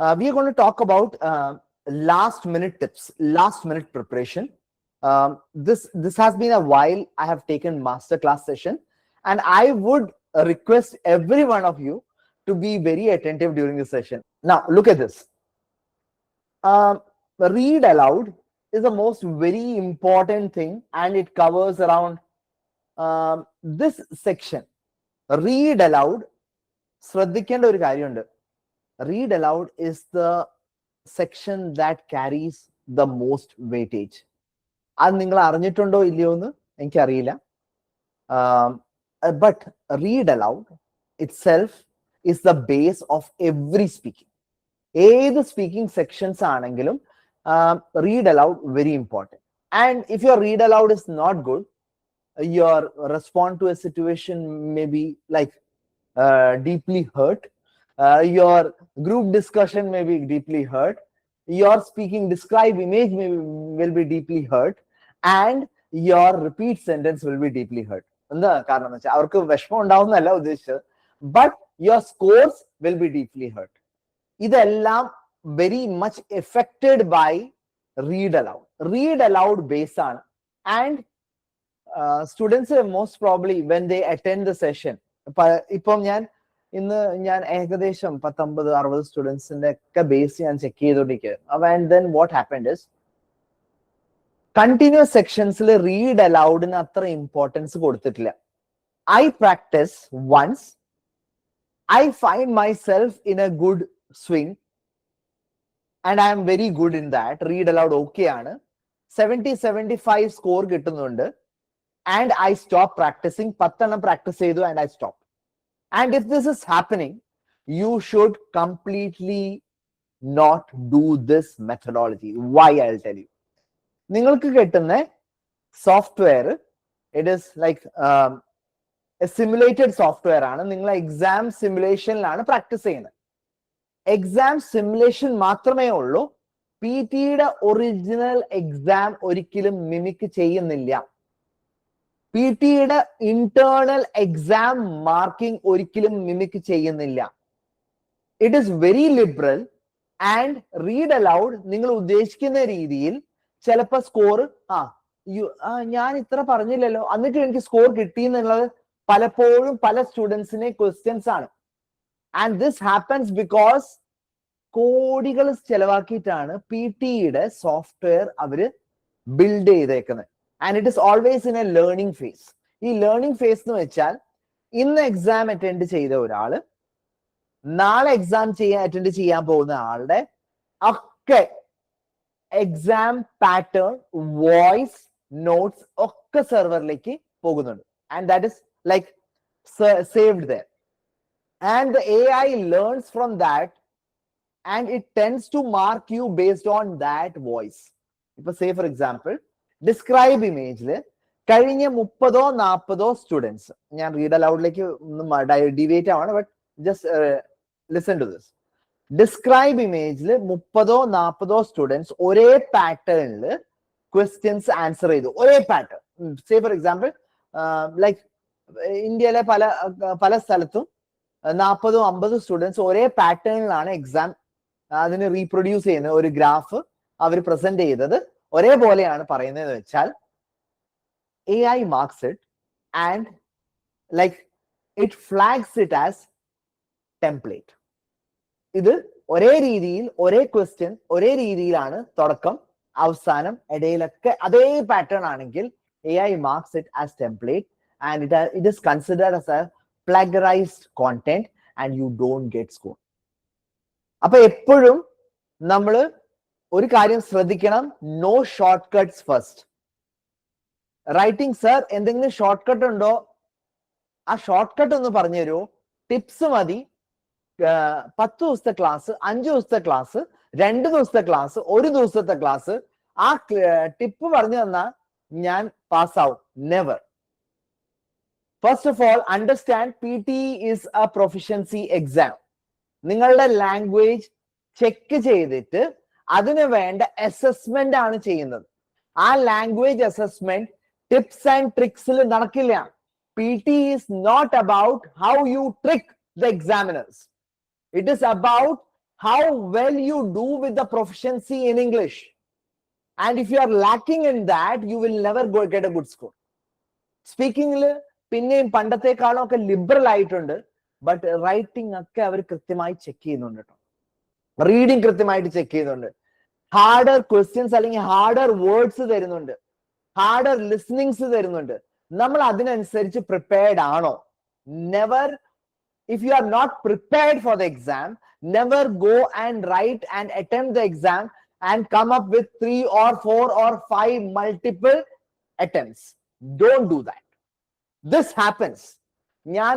We are going to talk about last minute tips, last minute preparation. This has been a while I have taken masterclass session, and I would request every one of you to be very attentive during the session. Now, look at this. Read aloud is the most very important thing, and it covers around this section. Read aloud. ശ്രദ്ധിക്കേണ്ട ഒരു കാര്യമുണ്ട്. Read aloud is the section that carries the most weightage. അത് നിങ്ങൾ അറിഞ്ഞിട്ടുണ്ടോ ഇല്ലയോ എന്ന് എനിക്കറിയില്ല. But read aloud itself is the base of every speaking. ഏത് speaking sections ആണെങ്കിലും read aloud very important. And if your read aloud is not good, your response to a situation may be like deeply hurt. Your group discussion may be deeply hurt. Your speaking describe image will be deeply hurt, and your repeat sentence will be deeply hurt. എന്താ കാരണം എന്ന് വെച്ചാൽ അവർക്ക് വിഷമം ഉണ്ടാവുന്നല്ല ഉദ്ദേശിച്ചത്, but your scores will be deeply hurt. ഇതെല്ലാം very much affected by read aloud. Read aloud base ആണ്. And students most probably when they attend the session, ഇപ്പം ഇന്ന് ഞാൻ ഏകദേശം 50-60 സ്റ്റുഡൻസിന്റെ ഒക്കെ ബേസ് ഞാൻ ചെക്ക് ചെയ്തോണ്ടിരിക്കുക. And then what happened is continuous സെക്ഷൻസിൽ റീഡ് അലൗഡിന് അത്ര ഇമ്പോർട്ടൻസ് കൊടുത്തിട്ടില്ല. I practice once, I find myself in a good swing and I am very good in that. Read aloud okay ആണ്, 70-75 score കിട്ടുന്നുണ്ട്. And I stop practicing. 10 practice ചെയ്തു and I stop. And if this is happening, you should completely not do this methodology. Why? I'll tell you. നിങ്ങൾക്ക് കിട്ടുന്ന software, it is like a simulated software ആണ്. നിങ്ങൾ exam സിമുലേഷനിലാണ് practice ചെയ്യുന്നത്. Exam simulation മാത്രമേ ഉള്ളൂ. PT-യുടെ original exam ഒരിക്കലും mimic ചെയ്യുന്നില്ല. PT-യുടെ internal exam marking ഒരിക്കലും മിമിക് ചെയ്യുന്നില്ല. It is very liberal. And read allowed നിങ്ങൾ ഉദ്ദേശിക്കുന്ന രീതിയിൽ ചിലപ്പോൾ സ്കോർ ഞാൻ ഇത്ര പറഞ്ഞില്ലല്ലോ എന്നിട്ട് എനിക്ക് സ്കോർ കിട്ടി എന്നുള്ളത് പലപ്പോഴും പല സ്റ്റുഡൻസിനെ ക്വസ്റ്റ്യൻസ് ആണ്. ആൻഡ് ദിസ് ഹാപ്പൻസ് ബിക്കോസ് കോടികൾ ചെലവാക്കിയിട്ടാണ് PT-യുടെ സോഫ്റ്റ്വെയർ അവര് ബിൽഡ് ചെയ്തേക്കുന്നത്. And it is always in a learning phase. ഈ ലേണിംഗ് ഫേസ് എന്ന് വെച്ചാൽ ഇന്ന് എക്സാം അറ്റൻഡ് ചെയ്ത ഒരാള് നാളെ എക്സാം അറ്റൻഡ് ചെയ്യാൻ പോകുന്ന ആളുടെ ഒക്കെ എക്സാം പാറ്റേൺ, വോയിസ്, നോട്ട്സ് ഒക്കെ സെർവറിലേക്ക് പോകുന്നുണ്ട്. And that is like saved there. And the AI learns from that and it tends to mark you based on that voice. ഇപ്പൊ say for example, ഡിസ്ക്രൈബ് ഇമേജില് കഴിഞ്ഞ 30-40 students, ഞാൻ read അലൗഡിലേക്ക് deviate ആണ്, but just listen to this. Describe ഇമേജിൽ 30-40 students ഒരേ പാറ്റേണിൽ questions answer ചെയ്തു. ഒരേ pattern. Say for example like ഇന്ത്യയിലെ പല സ്ഥലത്തും 40-50 സ്റ്റുഡൻസ് ഒരേ പാറ്റേണിലാണ് എക്സാം അതിന് റീപ്രൊഡ്യൂസ് ചെയ്യുന്നത്. ഒരു ഗ്രാഫ് അവർ പ്രസന്റ് ചെയ്തത് ഒരേപോലെയാണ് പറയുന്നത് വെച്ചാൽ AI marks it and like it flags it as template. ഇത് ഒരേ രീതിയിൽ ഒരേ ക്വസ്റ്റ്യൻ ഒരേ രീതിയിലാണ് തുടക്കം അവസാനം ഇടയിലൊക്കെ അതേ പാറ്റേൺ ആണെങ്കിൽ AI marks it as template and it is considered as a plagiarized content and you don't get score. അപ്പൊ എപ്പോഴും നമ്മൾ ഒരു കാര്യം ശ്രദ്ധിക്കണം, no shortcuts first. Writing sir എന്തെങ്കിലും ഷോർട്ട് കട്ട് ഉണ്ടോ, ആ ഷോർട്ട് കട്ട് ഒന്ന് പറഞ്ഞു തരുമോ, ടിപ്സ് മതി. 10 ദിവസത്തെ ക്ലാസ്, 5 ദിവസത്തെ ക്ലാസ്, 2 ദിവസത്തെ ക്ലാസ്, 1 ദിവസത്തെ ക്ലാസ്, ആ ടിപ്പ് പറഞ്ഞു തന്നാൽ ഞാൻ പാസ്സാവും. Never. First of all understand PT is a proficiency exam. നിങ്ങളുടെ ലാംഗ്വേജ് ചെക്ക് ചെയ്തിട്ട് അതിന് വേണ്ട അസസ്മെന്റ് ആണ് ചെയ്യുന്നത്. ആ ലാംഗ്വേജ് അസസ്മെന്റ് ടിപ്സ് ആൻഡ് ട്രിക്സിൽ നടക്കില്ല. PT is not about how you trick the examiners. It is about how well you do with the proficiency in English. And if you are lacking in that, you will never get a good score. സ്പീക്കിംഗിൽ പിന്നെയും പണ്ടത്തെക്കാളും ഒക്കെ liberal ആയിട്ടുണ്ട്, but writing ഒക്കെ അവർ കൃത്യമായി check ചെയ്യുന്നുണ്ട് കേട്ടോ. Reading കൃത്യമായിട്ട് check ചെയ്യുന്നുണ്ട്. Harder questions അല്ലെങ്കിൽ ഹാർഡർ വേർഡ്സ് തരുന്നുണ്ട്, ഹാർഡർ ലിസ്ണിങ്സ് തരുന്നുണ്ട്. നമ്മൾ അതിനനുസരിച്ച് പ്രിപ്പയർഡ് ആണോ? Never, if you are not prepared for the exam, never go and write and attempt the exam and come up with 3 or 4 or 5 multiple attempts. Don't do that. This happens. ഞാൻ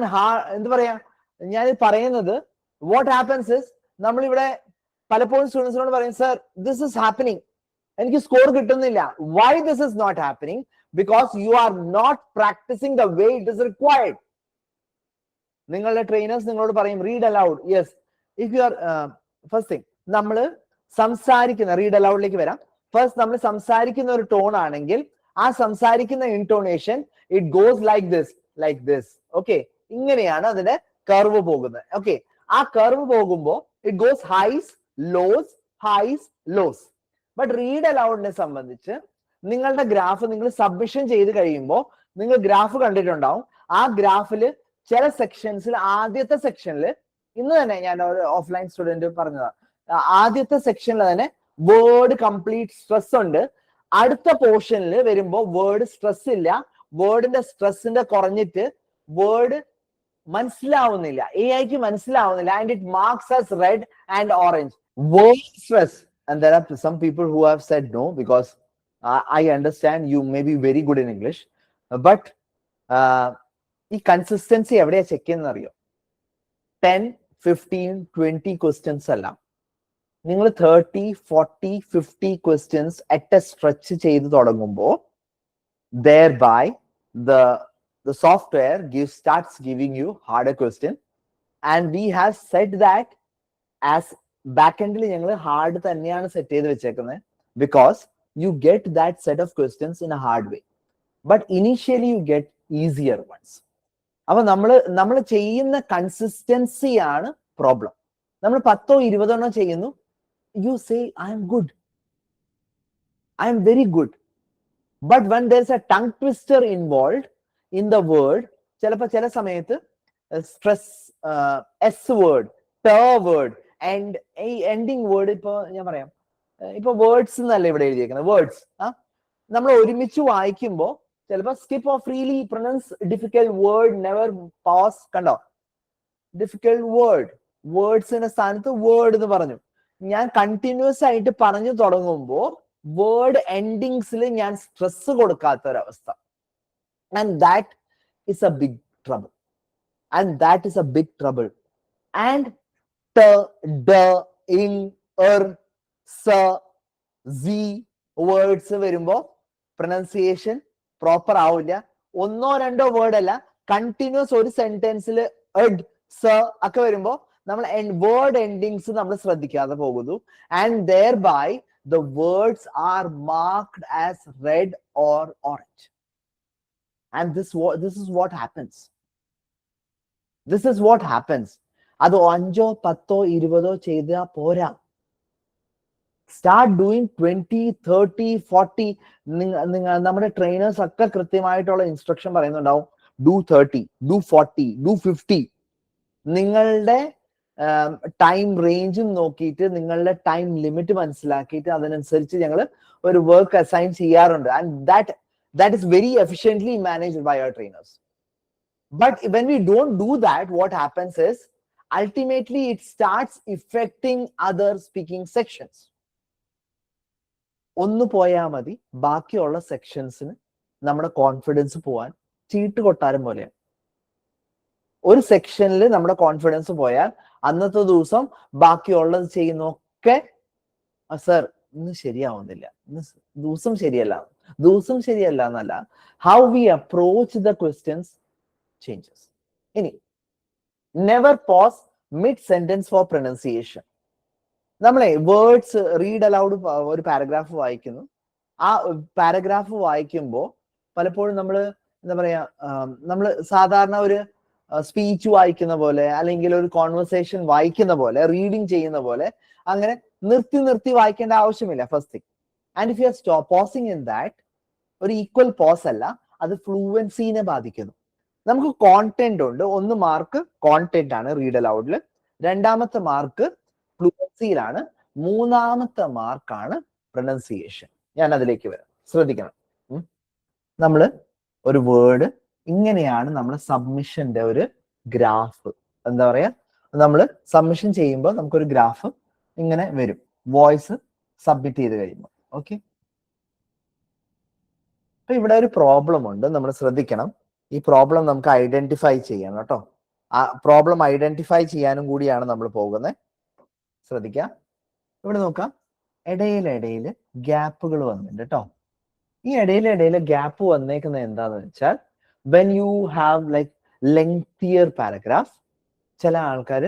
എന്ത് പറയാ, ഞാൻ പറയുന്നത് what happens is, നമ്മളിവിടെ പലപ്പോഴും സ്റ്റുഡൻസിനോട് പറയും, sir this is happening, എനിക്ക് score കിട്ടുന്നില്ല. Why this is not happening? Because you are not practicing the way it is required. നിങ്ങളുടെ ട്രെയിനേഴ്സ് നിങ്ങളോട് പറയും read allowed. Yes, if you R first thing, നമ്മൾ സംസാരിക്കുന്ന, റീഡ് അലൗഡിലേക്ക് വരാം. ഫസ്റ്റ് നമ്മൾ സംസാരിക്കുന്ന ഒരു ടോൺ ആണെങ്കിൽ ആ സംസാരിക്കുന്ന intonation it goes like this. Okay, ഇങ്ങനെയാണ് അതിന്റെ കർവ് പോകുന്നത്. ഓക്കെ, ആ കർവ് പോകുമ്പോൾ it goes highs lows. But read അലൗഡിനെ സംബന്ധിച്ച് നിങ്ങളുടെ ഗ്രാഫ് നിങ്ങൾ സബ്മിഷൻ ചെയ്ത് കഴിയുമ്പോൾ നിങ്ങൾ ഗ്രാഫ് കണ്ടിട്ടുണ്ടാവും. ആ ഗ്രാഫില് ചില സെക്ഷൻസിൽ, ആദ്യത്തെ സെക്ഷനിൽ, ഇന്ന് തന്നെ ഞാൻ ഒരു ഓഫ്ലൈൻ സ്റ്റുഡന്റ് പറഞ്ഞതാണ്, ആദ്യത്തെ സെക്ഷനിൽ തന്നെ വേർഡ് കംപ്ലീറ്റ് സ്ട്രെസ് ഉണ്ട്. അടുത്ത പോർഷനിൽ വരുമ്പോൾ വേർഡ് സ്ട്രെസ് ഇല്ല, വേർഡിന്റെ സ്ട്രെസ്സിന്റെ കുറഞ്ഞിട്ട് വേർഡ് മനസ്സിലാവുന്നില്ല, AI-ക്ക് മനസ്സിലാവുന്നില്ല. And it marks as red and orange. Word stress. And there are some people who have said no, because I understand you may be very good in English, but ഈ consistency എവിടെയാ check ചെയ്യുന്ന അറിയോ? 10, 15, 20 questions അല്ല, നിങ്ങൾ 30, 40, 50 questions at a stretch ചെയ്ത് തുടങ്ങുമ്പോൾ thereby the software starts giving you harder question. And we have said that as back end il ഞങ്ങൾ hard തന്നെയാണ് സെറ്റ് ചെയ്ത് വെച്ചേക്കുന്നത്, because you get that set of questions in a hard way, but initially you get easier ones. അപ്പൊ നമ്മൾ ചെയ്യുന്ന consistency ആണ് problem. നമ്മൾ 10 or 20 ചെയ്യുന്നു, you say I am good, I am very good, but when there's a tongue twister involved in the word, ചില സമയത്ത് stress, S word, T word, and ഈ ending word, ഇപ്പൊ ഞാൻ പറയാം, ഇപ്പൊ വേർഡ്സ് എന്നല്ല ഇവിടെ എഴുതിയേക്കുന്നത്, വേർഡ്സ് നമ്മൾ ഒരുമിച്ച് വായിക്കുമ്പോ ചിലപ്പോ skip off freely pronounce difficult word, never pause. കണ്ടോ, ഡിഫിക്കൽട്ട് വേർഡ്, വേർഡ്സിന്റെ സ്ഥാനത്ത് വേർഡ് എന്ന് പറഞ്ഞു. ഞാൻ കണ്ടിന്യൂസ് ആയിട്ട് പറഞ്ഞു തുടങ്ങുമ്പോ വേർഡ് എൻഡിങ്സിൽ ഞാൻ സ്ട്രെസ് കൊടുക്കാത്ത ഒരവസ്ഥ. And that is a big trouble. And ട്, ഡ, ഇൻ, എർ, സ, സി വേർഡ്സ് വരുമ്പോ പ്രൊനൗൺസിയേഷൻ പ്രോപ്പർ ആവില്ല. 1 or 2 വേർഡ് അല്ല, കണ്ടിന്യൂസ് ഒരു സെന്റൻസിൽ എഡ്, സ ഒക്കെ വരുമ്പോ നമ്മൾ വേർഡ് എൻഡിങ്സ് നമ്മൾ ശ്രദ്ധിക്കാതെ പോകുന്നു. And thereby the words are marked as red or orange. And this is what happens. അത് 5, 10, 20 ചെയ്താ പോരാ. Start doing 20, 30, 40. നമ്മുടെ ട്രെയിനേഴ്സ് ഒക്കെ കൃത്യമായിട്ടുള്ള ഇൻസ്ട്രക്ഷൻ പറയുന്നുണ്ടാവും. Do 30, do 40, do 50. നിങ്ങളുടെ ടൈം റേഞ്ചും നോക്കിയിട്ട്, നിങ്ങളുടെ ടൈം ലിമിറ്റ് മനസ്സിലാക്കിയിട്ട് അതിനനുസരിച്ച് ഞങ്ങൾ ഒരു വർക്ക് അസൈൻ ചെയ്യാറുണ്ട്. And that is very efficiently managed by our trainers. But when we don't do that, what happens is ultimately it starts affecting other speaking sections. ഒന്ന് പോയാ മതി, ബാക്കിയുള്ള സെക്ഷൻസിന് നമ്മുടെ കോൺഫിഡൻസ് പോവാൻ ചീട്ട് കൊട്ടാരം പോലെയാണ്. ഒരു സെക്ഷനിൽ നമ്മുടെ കോൺഫിഡൻസ് പോയാൽ അന്നത്തെ ദിവസം ബാക്കിയുള്ളത് ചെയ്യുന്നൊക്കെ സർ ഇന്ന് ശരിയാവുന്നില്ല, ദിവസം ശരിയല്ല എന്നല്ല, how we approach the questions changes. ഇനി never pause mid sentence for pronunciation. നമ്മളെ വേർഡ്സ് റീഡ് അലൗഡ് ഒരു പാരഗ്രാഫ് വായിക്കുന്നു. ആ പാരഗ്രാഫ് വായിക്കുമ്പോൾ പലപ്പോഴും നമ്മൾ എന്താ പറയാ, നമ്മൾ സാധാരണ ഒരു സ്പീച്ച് വായിക്കുന്ന പോലെ അല്ലെങ്കിൽ ഒരു കോൺവെർസേഷൻ വായിക്കുന്ന പോലെ റീഡിങ് ചെയ്യുന്ന പോലെ അങ്ങനെ നിർത്തി നിർത്തി വായിക്കേണ്ട ആവശ്യമില്ല first thing. And if you R pausing in that, ഒരു ഈക്വൽ പോസ് അല്ല, അത് ഫ്ലൂവൻസിനെ ബാധിക്കുന്നു. നമുക്ക് കോണ്ടന്റ് ഉണ്ട്, ഒന്ന് മാർക്ക് കോണ്ടന്റ് ആണ് റീഡ് അലൗഡിൽ, രണ്ടാമത്തെ മാർക്ക് ഫ്ലൂവൻസിയിലാണ്, മൂന്നാമത്തെ മാർക്കാണ് പ്രൊനൗൺസിയേഷൻ. ഞാൻ അതിലേക്ക് വരാം, ശ്രദ്ധിക്കണം. നമ്മള് ഒരു വേർഡ് ഇങ്ങനെയാണ് നമ്മൾ സബ്മിഷന്റെ ഒരു ഗ്രാഫ്, എന്താ പറയാ, നമ്മൾ സബ്മിഷൻ ചെയ്യുമ്പോൾ നമുക്കൊരു ഗ്രാഫ് ഇങ്ങനെ വരും വോയിസ് സബ്മിറ്റ് ചെയ്ത് കഴിയുമ്പോൾ. ഓക്കെ, അപ്പൊ ഇവിടെ ഒരു പ്രോബ്ലം ഉണ്ട്, നമ്മൾ ശ്രദ്ധിക്കണം. ഈ പ്രോബ്ലം നമുക്ക് ഐഡന്റിഫൈ ചെയ്യണം കേട്ടോ. ആ പ്രോബ്ലം ഐഡന്റിഫൈ ചെയ്യാനും കൂടിയാണ് നമ്മൾ പോകുന്നത്. ശ്രദ്ധിക്കാം, ഇവിടെ നോക്കാം, ഇടയിലിടയിൽ ഗ്യാപ്പുകൾ വന്നിട്ടുണ്ട് കേട്ടോ. ഈ ഇടയിലിടയിൽ ഗ്യാപ്പ് വന്നേക്കുന്നത് എന്താന്ന് വെച്ചാൽ, when you have like lengthier paragraph, ചില ആൾക്കാർ,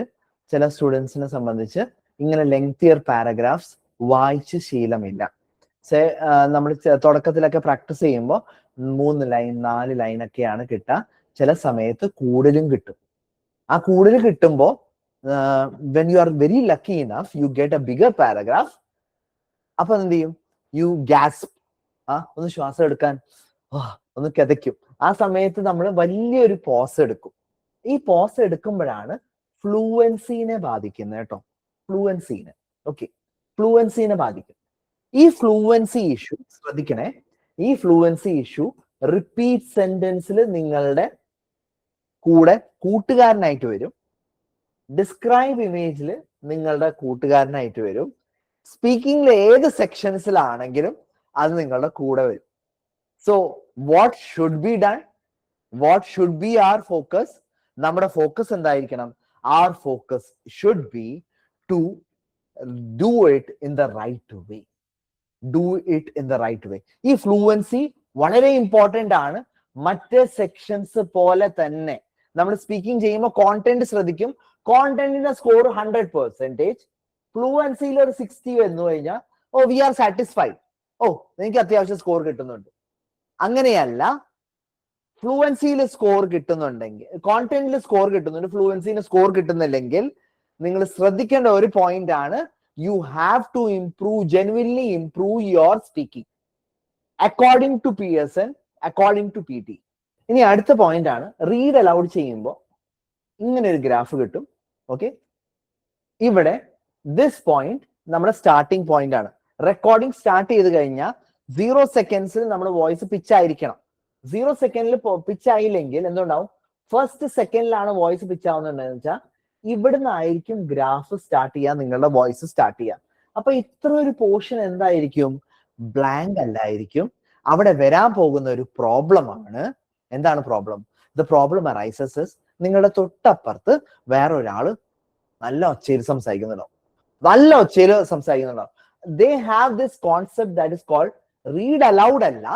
ചില സ്റ്റുഡൻസിനെ സംബന്ധിച്ച് ഇങ്ങനെ ലെങ്തിയർ പാരഗ്രാഫ്സ് വായിച്ച് ശീലമില്ല. നമ്മൾ തുടക്കത്തിലൊക്കെ പ്രാക്ടീസ് ചെയ്യുമ്പോൾ 3 ലൈൻ 4 ലൈൻ ഒക്കെയാണ് കിട്ടുക. ചില സമയത്ത് കൂടുതലും കിട്ടും. ആ കൂടുതൽ കിട്ടുമ്പോൾ when you are very lucky enough you get A bigger paragraph, അപ്പൊ എന്ത് ചെയ്യും, യു ഗ്യാസ്പ്, ഒന്ന് ശ്വാസം എടുക്കാൻ ഒന്ന് കിതയ്ക്കും. ആ സമയത്ത് നമ്മൾ വലിയൊരു പോസ് എടുക്കും. ഈ പോസ് എടുക്കുമ്പോഴാണ് ഫ്ലൂവൻസിനെ ബാധിക്കുന്നത് കേട്ടോ. ഫ്ലൂവൻസിനെ, ഓക്കെ, ഫ്ലൂവൻസിനെ ബാധിക്കും. ഈ ഫ്ലൂവൻസി ഇഷ്യൂ ശ്രദ്ധിക്കണേ. ഈ ഫ്ലൂവൻസി ഇഷ്യൂ റിപ്പീറ്റ് സെന്റൻസിൽ നിങ്ങളുടെ കൂടെ കൂട്ടുകാരനായിട്ട് വരും. ഡിസ്ക്രൈബ് ഇമേജിൽ നിങ്ങളുടെ കൂട്ടുകാരനായിട്ട് വരും. സ്പീക്കിംഗിൽ ഏത് സെക്ഷൻസിലാണെങ്കിലും അത് നിങ്ങളുടെ കൂടെ വരും. So what should be done, what should be our focus? നമ്മുടെ ഫോക്കസ് എന്തായിരിക്കണം? Our focus should be to do it in the right way. Do it in the right way. ഈ ഫ്ലൂവൻസി വളരെ ഇമ്പോർട്ടന്റ് ആണ്. മറ്റ് സെക്ഷൻസ് പോലെ തന്നെ നമ്മൾ speaking ചെയ്യുമ്പോൾ കോണ്ടന്റ് ശ്രദ്ധിക്കും. കോണ്ടന്റിന്റെ സ്കോർ 100%, ഫ്ലൂവൻസിയിൽ ഒരു 60 വന്നു കഴിഞ്ഞാൽ വി ആർ സാറ്റിസ്ഫൈഡ്, എനിക്ക് അത്യാവശ്യം സ്കോർ കിട്ടുന്നുണ്ട്. അങ്ങനെയല്ല, ഫ്ലൂവൻസിയിൽ സ്കോർ കിട്ടുന്നുണ്ടെങ്കിൽ, കോണ്ടന്റിൽ സ്കോർ കിട്ടുന്നുണ്ട്, ഫ്ലൂവൻസിന് സ്കോർ കിട്ടുന്നില്ലെങ്കിൽ നിങ്ങൾ ശ്രദ്ധിക്കേണ്ട ഒരു പോയിന്റ് ആണ്, you have to improve, genuinely improve your speaking according to Pearson, according to PT. ഇനി അടുത്ത പോയിന്റ് ആണ്, റീഡ് അലൗഡ് ചെയ്യുമ്പോൾ ഇങ്ങനെ ഒരു ഗ്രാഫ് കിട്ടും. ഓക്കെ, ഇവിടെ ദിസ് പോയിന്റ് നമ്മുടെ സ്റ്റാർട്ടിംഗ് പോയിന്റ് ആണ്. റെക്കോർഡിംഗ് സ്റ്റാർട്ട് ചെയ്ത് കഴിഞ്ഞാൽ 0 സെക്കൻഡ്സിൽ നമ്മുടെ വോയിസ് പിച്ച് ആയിരിക്കണം. 0 സെക്കൻഡിൽ പിച്ച് ആയില്ലെങ്കിൽ എന്തുണ്ടാവും? ഫസ്റ്റ് സെക്കൻഡിലാണ് വോയിസ് പിച്ച് ആവുന്നുണ്ടെന്ന് വെച്ചാൽ ഇവിടുന്ന് ആയിരിക്കും ഗ്രാഫ് സ്റ്റാർട്ട് ചെയ്യാൻ, നിങ്ങളുടെ വോയിസ് സ്റ്റാർട്ട് ചെയ്യാം. അപ്പൊ ഇത്ര ഒരു പോർഷൻ എന്തായിരിക്കും? ബ്ലാങ്ക് അല്ലായിരിക്കും. അവിടെ വരാൻ പോകുന്ന ഒരു പ്രോബ്ലം ആണ്. എന്താണ് പ്രോബ്ലം? ദ പ്രോബ്ലം അറൈസസ്, നിങ്ങളുടെ തൊട്ടപ്പുറത്ത് വേറെ ഒരാള് നല്ല ഒച്ചയിൽ സംസാരിക്കുന്നുണ്ടാവും, നല്ല ഒച്ചയിൽ സംസാരിക്കുന്നുണ്ടാവും. They have this concept that is called read aloud. അല്ല,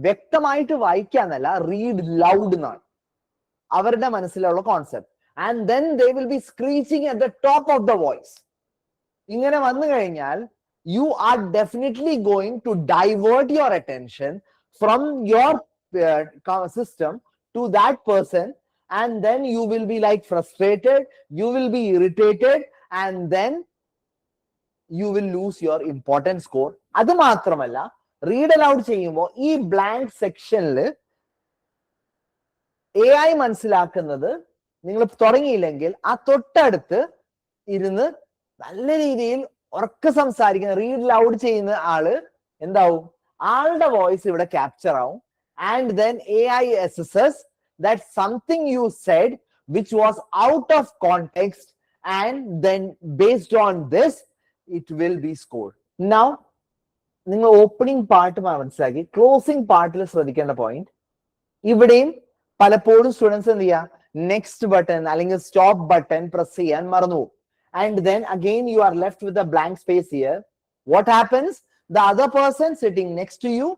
വ്യക്തമായിട്ട് വായിക്കാന്നല്ല, റീഡ് ലൗഡ് എന്നാണ് അവരുടെ മനസ്സിലുള്ള concept. And then they will be screeching at the top of the voice. ഇങ്ങനെ വന്നു കഴിഞ്ഞാൽ you are definitely going to divert your attention from your system to that person, and then you will be like frustrated, you will be irritated, and then you will lose your important score. അത് മാത്രമല്ല, read aloud ചെയ്യുമ്പോൾ ഈ blank സെക്ഷനിൽ AI മനസ്സിലാക്കുന്നത് നിങ്ങൾ തുടങ്ങിയില്ലെങ്കിൽ ആ തൊട്ടടുത്ത് ഇരുന്ന് നല്ല രീതിയിൽ ഉറക്കെ സംസാരിക്കുന്ന, റീഡ് ലൗഡ് ചെയ്യുന്ന ആള് എന്താവും? ആളുടെ വോയിസ് ഇവിടെ ക്യാപ്ചർ ആവും. And then AI assesses that something you said which was out of context, and then based on this it will be scored. Now നിങ്ങൾ ഓപ്പണിംഗ് പാർട്ട് മനസ്സിലാക്കി, ക്ലോസിംഗ് പാർട്ടിൽ ശ്രദ്ധിക്കേണ്ട പോയിന്റ്, ഇവിടെയും പലപ്പോഴും സ്റ്റുഡൻസ് എന്ത് ചെയ്യുക, നെക്സ്റ്റ് ബട്ടൺ അല്ലെങ്കിൽ സ്റ്റോപ്പ് ബട്ടൺ പ്രസ് ചെയ്യാൻ മറന്നു. And then again you are left with a blank space here. What happens? The other person sitting next to you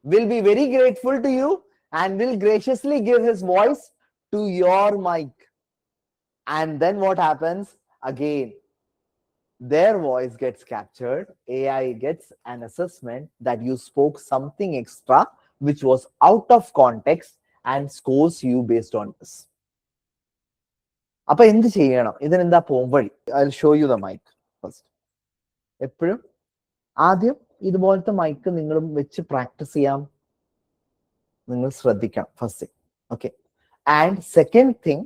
will be very grateful to you and will graciously give his voice to your mic. And then what happens? Again, their voice gets captured. AI gets an assessment that you spoke something extra which was out of context and scores you based on this. അപ്പൊ എന്ത് ചെയ്യണം? ഇതിനെന്താ പോംവഴി? I will show you the mic first. എപ്പോഴും ആദ്യം ഇതുപോലത്തെ mic നിങ്ങൾ വെച്ച് പ്രാക്ടീസ് ചെയ്യാം, നിങ്ങൾ ശ്രദ്ധിക്കണം first thing. Okay, and second thing,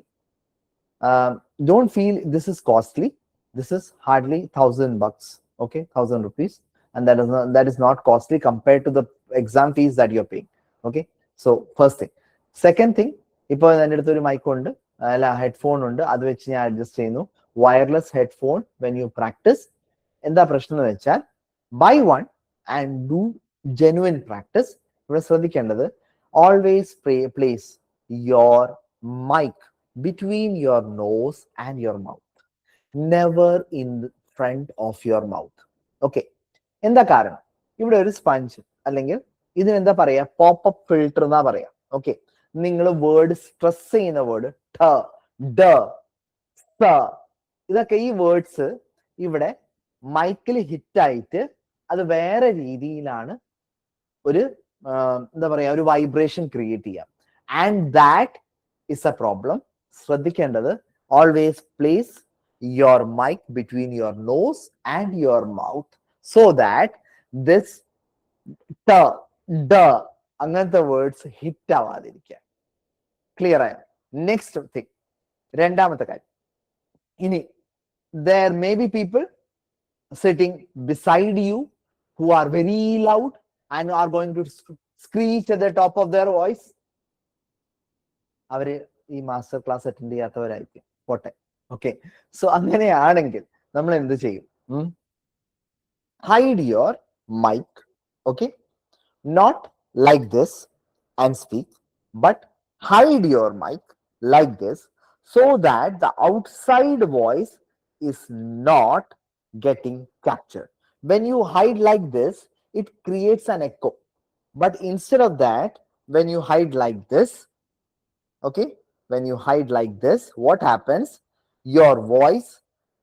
don't feel this is costly. This is hardly $1,000, okay, 1,000 rupees, and that is not costly compared to the exam fees that you're paying. Okay, so first thing. Second thing, ഇപ്പോൾ എൻ്റെ അടുത്ത് ഒരു mic ഉണ്ട്, അല്ല headphone ഉണ്ട്, അത് വെച്ച് ഞാൻ അഡ്ജസ്റ്റ് ചെയ്യുന്നു. Wireless headphone when you practice. എന്താ പ്രശ്നം എന്ന് വെച്ചാൽ, buy one and do genuine practice. ഇവിടെ ശ്രദ്ധിക്കേണ്ടത്, always place your mic between your nose and your mouth, never in front of your mouth. Okay, എന്താ കാരണം? ഇവിടെ ഒരു സ്പഞ്ച് അല്ലെങ്കിൽ ഇതിനെന്താ പറയാ, പോപ്പപ്പ് ഫിൽട്ടർ എന്നാ പറയാ. ഓക്കെ, നിങ്ങൾ വേർഡ് സ്ട്രെസ് ചെയ്യുന്ന വേർഡ് ഠ, ഡ, സ, ഇതൊക്കെ ഈ വേർഡ്സ് ഇവിടെ മൈക്കിൽ ഹിറ്റായിട്ട് അത് വേറെ രീതിയിലാണ് ഒരു എന്താ പറയാ, ഒരു വൈബ്രേഷൻ ക്രിയേറ്റ് ചെയ്യാം. And that is a problem. ശ്രദ്ധിക്കേണ്ടത്, always place your mic between your nose and your mouth so that this ട, ഡ അങ്ങനത്തെ വേർഡ്സ് ഹിറ്റ് ആവാതിരിക്കുക. ക്ലിയർ ആയോ? നെക്സ്റ്റ് തിങ്, രണ്ടാമത്തെ കാര്യം. ഇനി there may be people sitting beside you who are very loud and are going to screech at the top of their voice. അവര് ഈ മാസ്റ്റർ ക്ലാസ് അറ്റൻഡ് ചെയ്യാത്തവരായിരിക്കും, പോട്ടെ. ഓക്കെ, സോ അങ്ങനെയാണെങ്കിൽ നമ്മൾ എന്ത് ചെയ്യും? Hide your mic. Okay, not like this and speak, but hide your mic like this so that the outside voice is not getting captured. When you hide like this, it creates an echo. But instead of that, when you hide like this, okay, when you hide like this, what happens? Your voice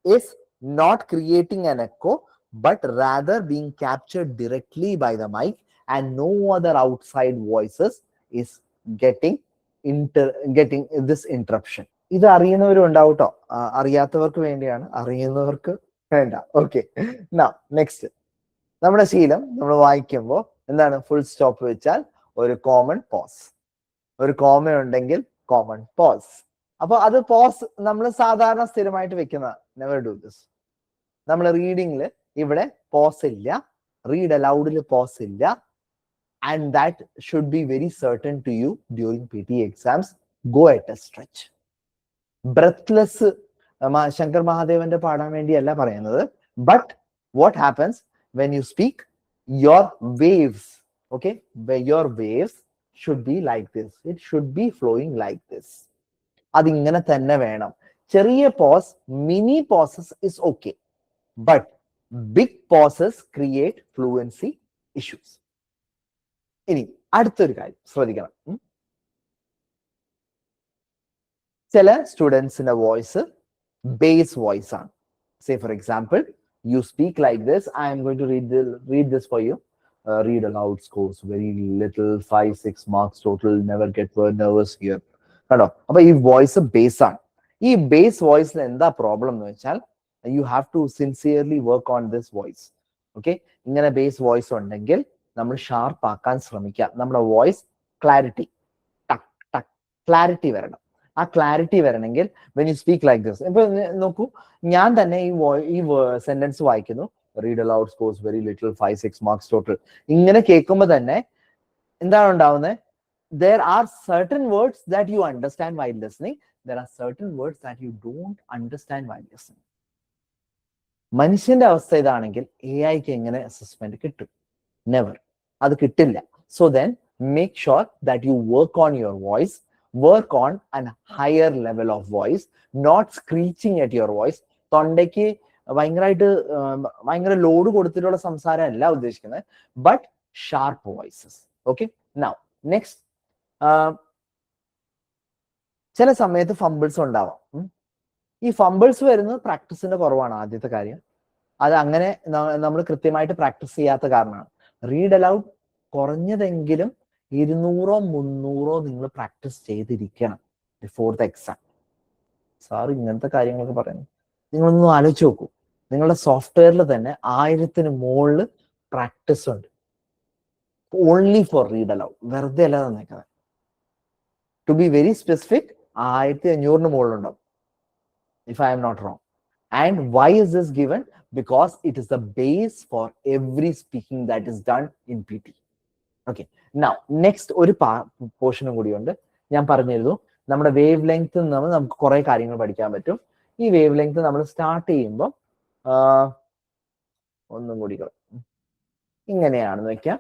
is not creating an echo, but rather being captured directly by the mic, and no other outside voices is getting this interruption. ഇത് അറിയുന്നവരും ഉണ്ടാവും കേട്ടോ, അറിയാത്തവർക്ക് വേണ്ടിയാണ്, അറിയുന്നവർക്ക് വേണ്ട. Okay, next, നമ്മുടെ ശീലം നമ്മൾ വായിക്കുമ്പോൾ എന്താണ്? ഫുൾ സ്റ്റോപ്പ് വെച്ചാൽ ഒരു കോമൺ പോസ്, ഒരു കോമ ഉണ്ടെങ്കിൽ കോമൺ പോസ്. അപ്പൊ അത് പോസ് നമ്മൾ സാധാരണ സ്ഥിരമായിട്ട് വെക്കുന്ന, നെവർ ഡു ദിസ്. നമ്മൾ റീഡിങ്ങിൽ ഇവിടെ പോസ് ഇല്ല, റീഡ് അലൗഡിൽ പോസ് ഇല്ല. And that should be very certain to you during PT exams. Go at a stretch. Breathless Shankar മഹാദേവന്റെ പാടാൻ വേണ്ടിയല്ല പറയുന്നത്. But what happens when you speak, your waves, okay, your waves should be like this. It should be flowing like this. അതിങ്ങനെ തന്നെ വേണം. ചെറിയ pause, mini pauses is okay, but big pauses create fluency issues. ഇനി അടുത്തൊരു കാര്യം ശ്രദ്ധിക്കണം. ചില സ്റ്റുഡൻസിന്റെ voice base voice ആണ്. Say for example, you speak like this. I am going to read this for you. Read aloud scores very little, 5-6 marks total, never get nervous here. കണ്ടോ? അപ്പൊ ഈ voice base ആണ്. ഈ base വോയിസിൽ എന്താ problem എന്ന് വെച്ചാൽ, you have to sincerely work on this voice. Okay, ഇങ്ങനെ base voice ഉണ്ടെങ്കിൽ നമ്മൾ ഷാർപ്പ് ആക്കാൻ ശ്രമിക്കുക. നമ്മുടെ വോയിസ് ക്ലാരിറ്റി, ടക്ക് ടക്ക് ക്ലാരിറ്റി വരണം. ആ ക്ലാരിറ്റി വരണമെങ്കിൽ when you speak like this. ഇപ്പൊ നോക്കൂ, ഞാൻ തന്നെ ഈ സെന്റൻസ് വായിക്കുന്നു, read aloud scores very little, 5-6 marks total. ഇങ്ങനെ കേൾക്കുമ്പോൾ തന്നെ എന്താണ് ഉണ്ടാവുന്നത്? there are certain words that you understand while listening, there are certain words that you don't understand while listening. മനുഷ്യന്റെ അവസ്ഥ ഇതാണെങ്കിൽ AI-ക്ക് എങ്ങനെ അസസ്മെന്റ് കിട്ടും? നെവർ, അത് കിട്ടില്ല. So then make sure that you work on your voice, work on an higher level of voice, not screeching at your voice. തൊണ്ടയ്ക്ക് ഭയങ്കര load കൊടുത്തിട്ടുള്ള സംസാരം അല്ല ഉദ്ദേശിക്കുന്നത്, but sharp voices. Okay, now next, ചില സമയത്ത് ഫംബിൾസ് ഉണ്ടാവാം. ഈ ഫംബിൾസ് വരുന്നത് പ്രാക്ടീസിന്റെ കുറവാണ്. ആദ്യത്തെ കാര്യം, അത് അങ്ങനെ നമ്മൾ കൃത്യമായിട്ട് പ്രാക്ടീസ് ചെയ്യാത്ത കാരണമാണ്. റീഡ് അലൗഡ് കുറഞ്ഞതെങ്കിലും 200-300 നിങ്ങൾ പ്രാക്ടീസ് ചെയ്തിരിക്കണം ബിഫോർ ദ എക്സാം. സാർ ഇങ്ങനത്തെ കാര്യങ്ങളൊക്കെ പറയുന്നു. നിങ്ങളൊന്നും ആലോചിച്ച് നോക്കൂ, നിങ്ങളുടെ സോഫ്റ്റ്വെയറിൽ തന്നെ 1000-ന് മുകളിൽ പ്രാക്ടീസ് ഉണ്ട്, ഓൺലി ഫോർ റീഡ് അലൗഡ്. വെറുതെ അല്ല തന്നേക്കുന്നത്. ടു ബി വെരി സ്പെസിഫിക്, 1500-ന് മുകളിലുണ്ടാവും, if I am not wrong. And why is this given? Because it is the base for every speaking that is done in PT. Okay, now next ഒരു പോർഷനും കൂടിയുണ്ട്. ഞാൻ പറഞ്ഞിരുന്നു നമ്മുടെ വേവ് ലെങ്ത് നമുക്ക് കുറെ കാര്യങ്ങൾ പഠിക്കാൻ പറ്റും. ഈ വേവ് ലെങ്ത് നമ്മൾ സ്റ്റാർട്ട് ചെയ്യുമ്പോൾ ഒന്നും കൂടി ഇങ്ങനെയാണെന്ന് വെക്കാം.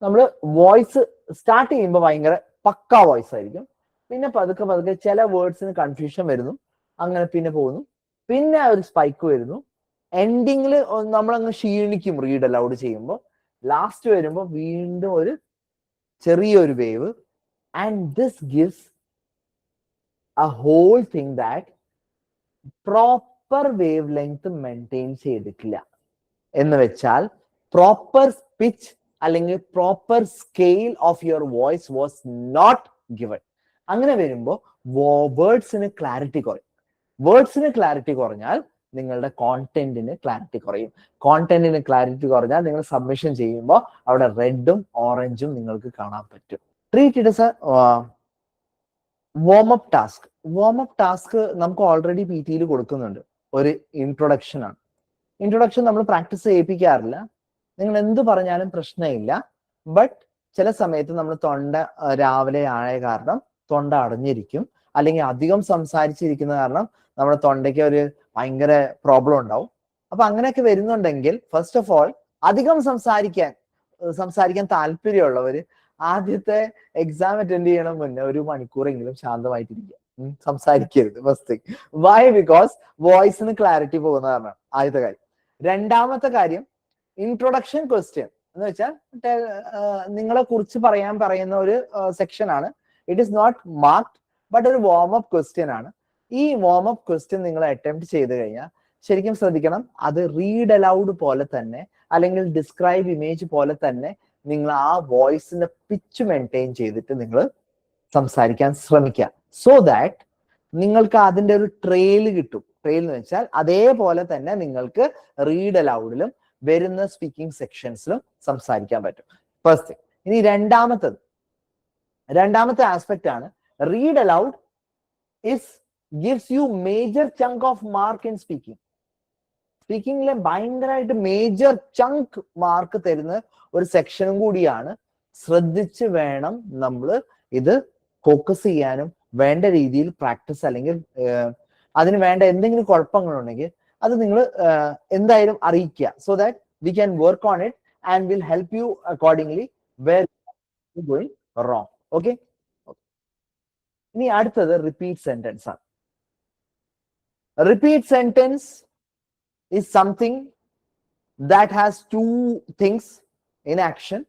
നമ്മൾ വോയിസ് സ്റ്റാർട്ട് ചെയ്യുമ്പോൾ ഭയങ്കര പക്കാ വോയിസ് ആയിരിക്കും. പിന്നെ പതുക്കെ പതുക്കെ ചില വേർഡ്സിന് കൺഫ്യൂഷൻ വരുന്നു, അങ്ങനെ പിന്നെ പോകുന്നു, പിന്നെ ഒരു സ്പൈക്ക് വരുന്നു. എൻഡിങ്ങിൽ നമ്മളങ്ങ് ക്ഷീണിക്കും റീഡ് അലൗഡ് ചെയ്യുമ്പോൾ. ലാസ്റ്റ് വരുമ്പോൾ വീണ്ടും ഒരു ചെറിയൊരു wave. And this gives a whole thing that proper wavelength maintain ചെയ്തിട്ടില്ല. എന്ന് വെച്ചാൽ പ്രോപ്പർ പിച്ച് അല്ലെങ്കിൽ proper scale of your voice was not given. അങ്ങനെ വരുമ്പോൾ വേർഡ്സിന് ക്ലാരിറ്റി കുറയും. വേർഡ്സിന് ക്ലാരിറ്റി കുറഞ്ഞാൽ നിങ്ങളുടെ കോണ്ടന്റിന് ക്ലാരിറ്റി കുറയും. കോണ്ടന്റിന് ക്ലാരിറ്റി കുറഞ്ഞാൽ നിങ്ങൾ സബ്മിഷൻ ചെയ്യുമ്പോൾ അവിടെ റെഡും ഓറഞ്ചും നിങ്ങൾക്ക് കാണാൻ പറ്റും. Treat it S A warm up task. Warm up task നമുക്ക് ഓൾറെഡി പി ടിയിൽ കൊടുക്കുന്നുണ്ട്. ഒരു ഇൻട്രൊഡക്ഷൻ ആണ്. ഇൻട്രൊഡക്ഷൻ നമ്മൾ പ്രാക്ടീസ് ചെയ്യിപ്പിക്കാറില്ല. നിങ്ങൾ എന്ത് പറഞ്ഞാലും പ്രശ്നമില്ല. ബട്ട് ചില സമയത്ത് നമ്മൾ തൊണ്ട രാവിലെ ആയ കാരണം തൊണ്ട അടഞ്ഞിരിക്കും, അല്ലെങ്കിൽ അധികം സംസാരിച്ചിരിക്കുന്ന കാരണം നമ്മുടെ തൊണ്ടയ്ക്ക് ഒരു ഭയങ്കര പ്രോബ്ലം ഉണ്ടാവും. അപ്പൊ അങ്ങനെയൊക്കെ വരുന്നുണ്ടെങ്കിൽ ഫസ്റ്റ് ഓഫ് ഓൾ അധികം സംസാരിക്കാൻ താല്പര്യമുള്ളവര് ആദ്യത്തെ എക്സാം അറ്റൻഡ് ചെയ്യണം മുന്നേ ഒരു മണിക്കൂറെങ്കിലും ശാന്തമായിട്ടിരിക്കുക, സംസാരിക്കരുത്. First thing. വൈ? ബിക്കോസ് വോയിസിന് ക്ലാരിറ്റി പോകുന്ന കാരണം. ആദ്യത്തെ കാര്യം. രണ്ടാമത്തെ കാര്യം, ഇൻട്രൊഡക്ഷൻ ക്വസ്റ്റ്യൻ എന്ന് വെച്ചാൽ നിങ്ങളെ കുറിച്ച് പറയുന്ന ഒരു സെക്ഷൻ ആണ്. It is not marked, but ഒരു വാം അപ്പ് ക്വസ്റ്റ്യൻ ആണ്. ഈ വാം അപ്പ് ക്വസ്റ്റ്യൻ നിങ്ങൾ അറ്റംപ്റ്റ് ചെയ്ത് കഴിഞ്ഞാൽ ശരിക്കും ശ്രദ്ധിക്കണം, അത് റീഡ് അലൗഡ് പോലെ തന്നെ അല്ലെങ്കിൽ ഡിസ്ക്രൈബ് ഇമേജ് പോലെ തന്നെ നിങ്ങൾ ആ വോയിസിന്റെ പിച്ച് മെയിൻറ്റെയിൻ ചെയ്തിട്ട് നിങ്ങൾ സംസാരിക്കാൻ ശ്രമിക്കുക. സോ ദാറ്റ് നിങ്ങൾക്ക് അതിന്റെ ഒരു ട്രെയിൽ കിട്ടും. ട്രെയിൽ എന്ന് വെച്ചാൽ അതേപോലെ തന്നെ നിങ്ങൾക്ക് റീഡ് അലൗഡിലും വരുന്ന സ്പീക്കിംഗ് സെക്ഷൻസിലും സംസാരിക്കാൻ പറ്റും. First thing. ഇനി രണ്ടാമത്തെ ആസ്പെക്ട് ആണ് read allowed gives you major chunk of mark in speaking. സ്പീക്കിംഗിലെ ഭയങ്കരമായിട്ട് മേജർ ചങ്ക് മാർക്ക് തരുന്ന ഒരു സെക്ഷനും കൂടിയാണ്. ശ്രദ്ധിച്ച് വേണം നമ്മൾ ഇത് ഫോക്കസ് ചെയ്യാനും വേണ്ട രീതിയിൽ പ്രാക്ടീസ്, അല്ലെങ്കിൽ അതിന് വേണ്ട എന്തെങ്കിലും കുഴപ്പങ്ങളുണ്ടെങ്കിൽ അത് നിങ്ങൾ എന്തായാലും അറിയിക്കുക. So that we can work on it and will help you accordingly were going wrong. Okay. ഇനി അടുത്തത് റിപ്പീറ്റ് സെന്റൻസ് ആണ്. Repeat sentence is something that has two things in action.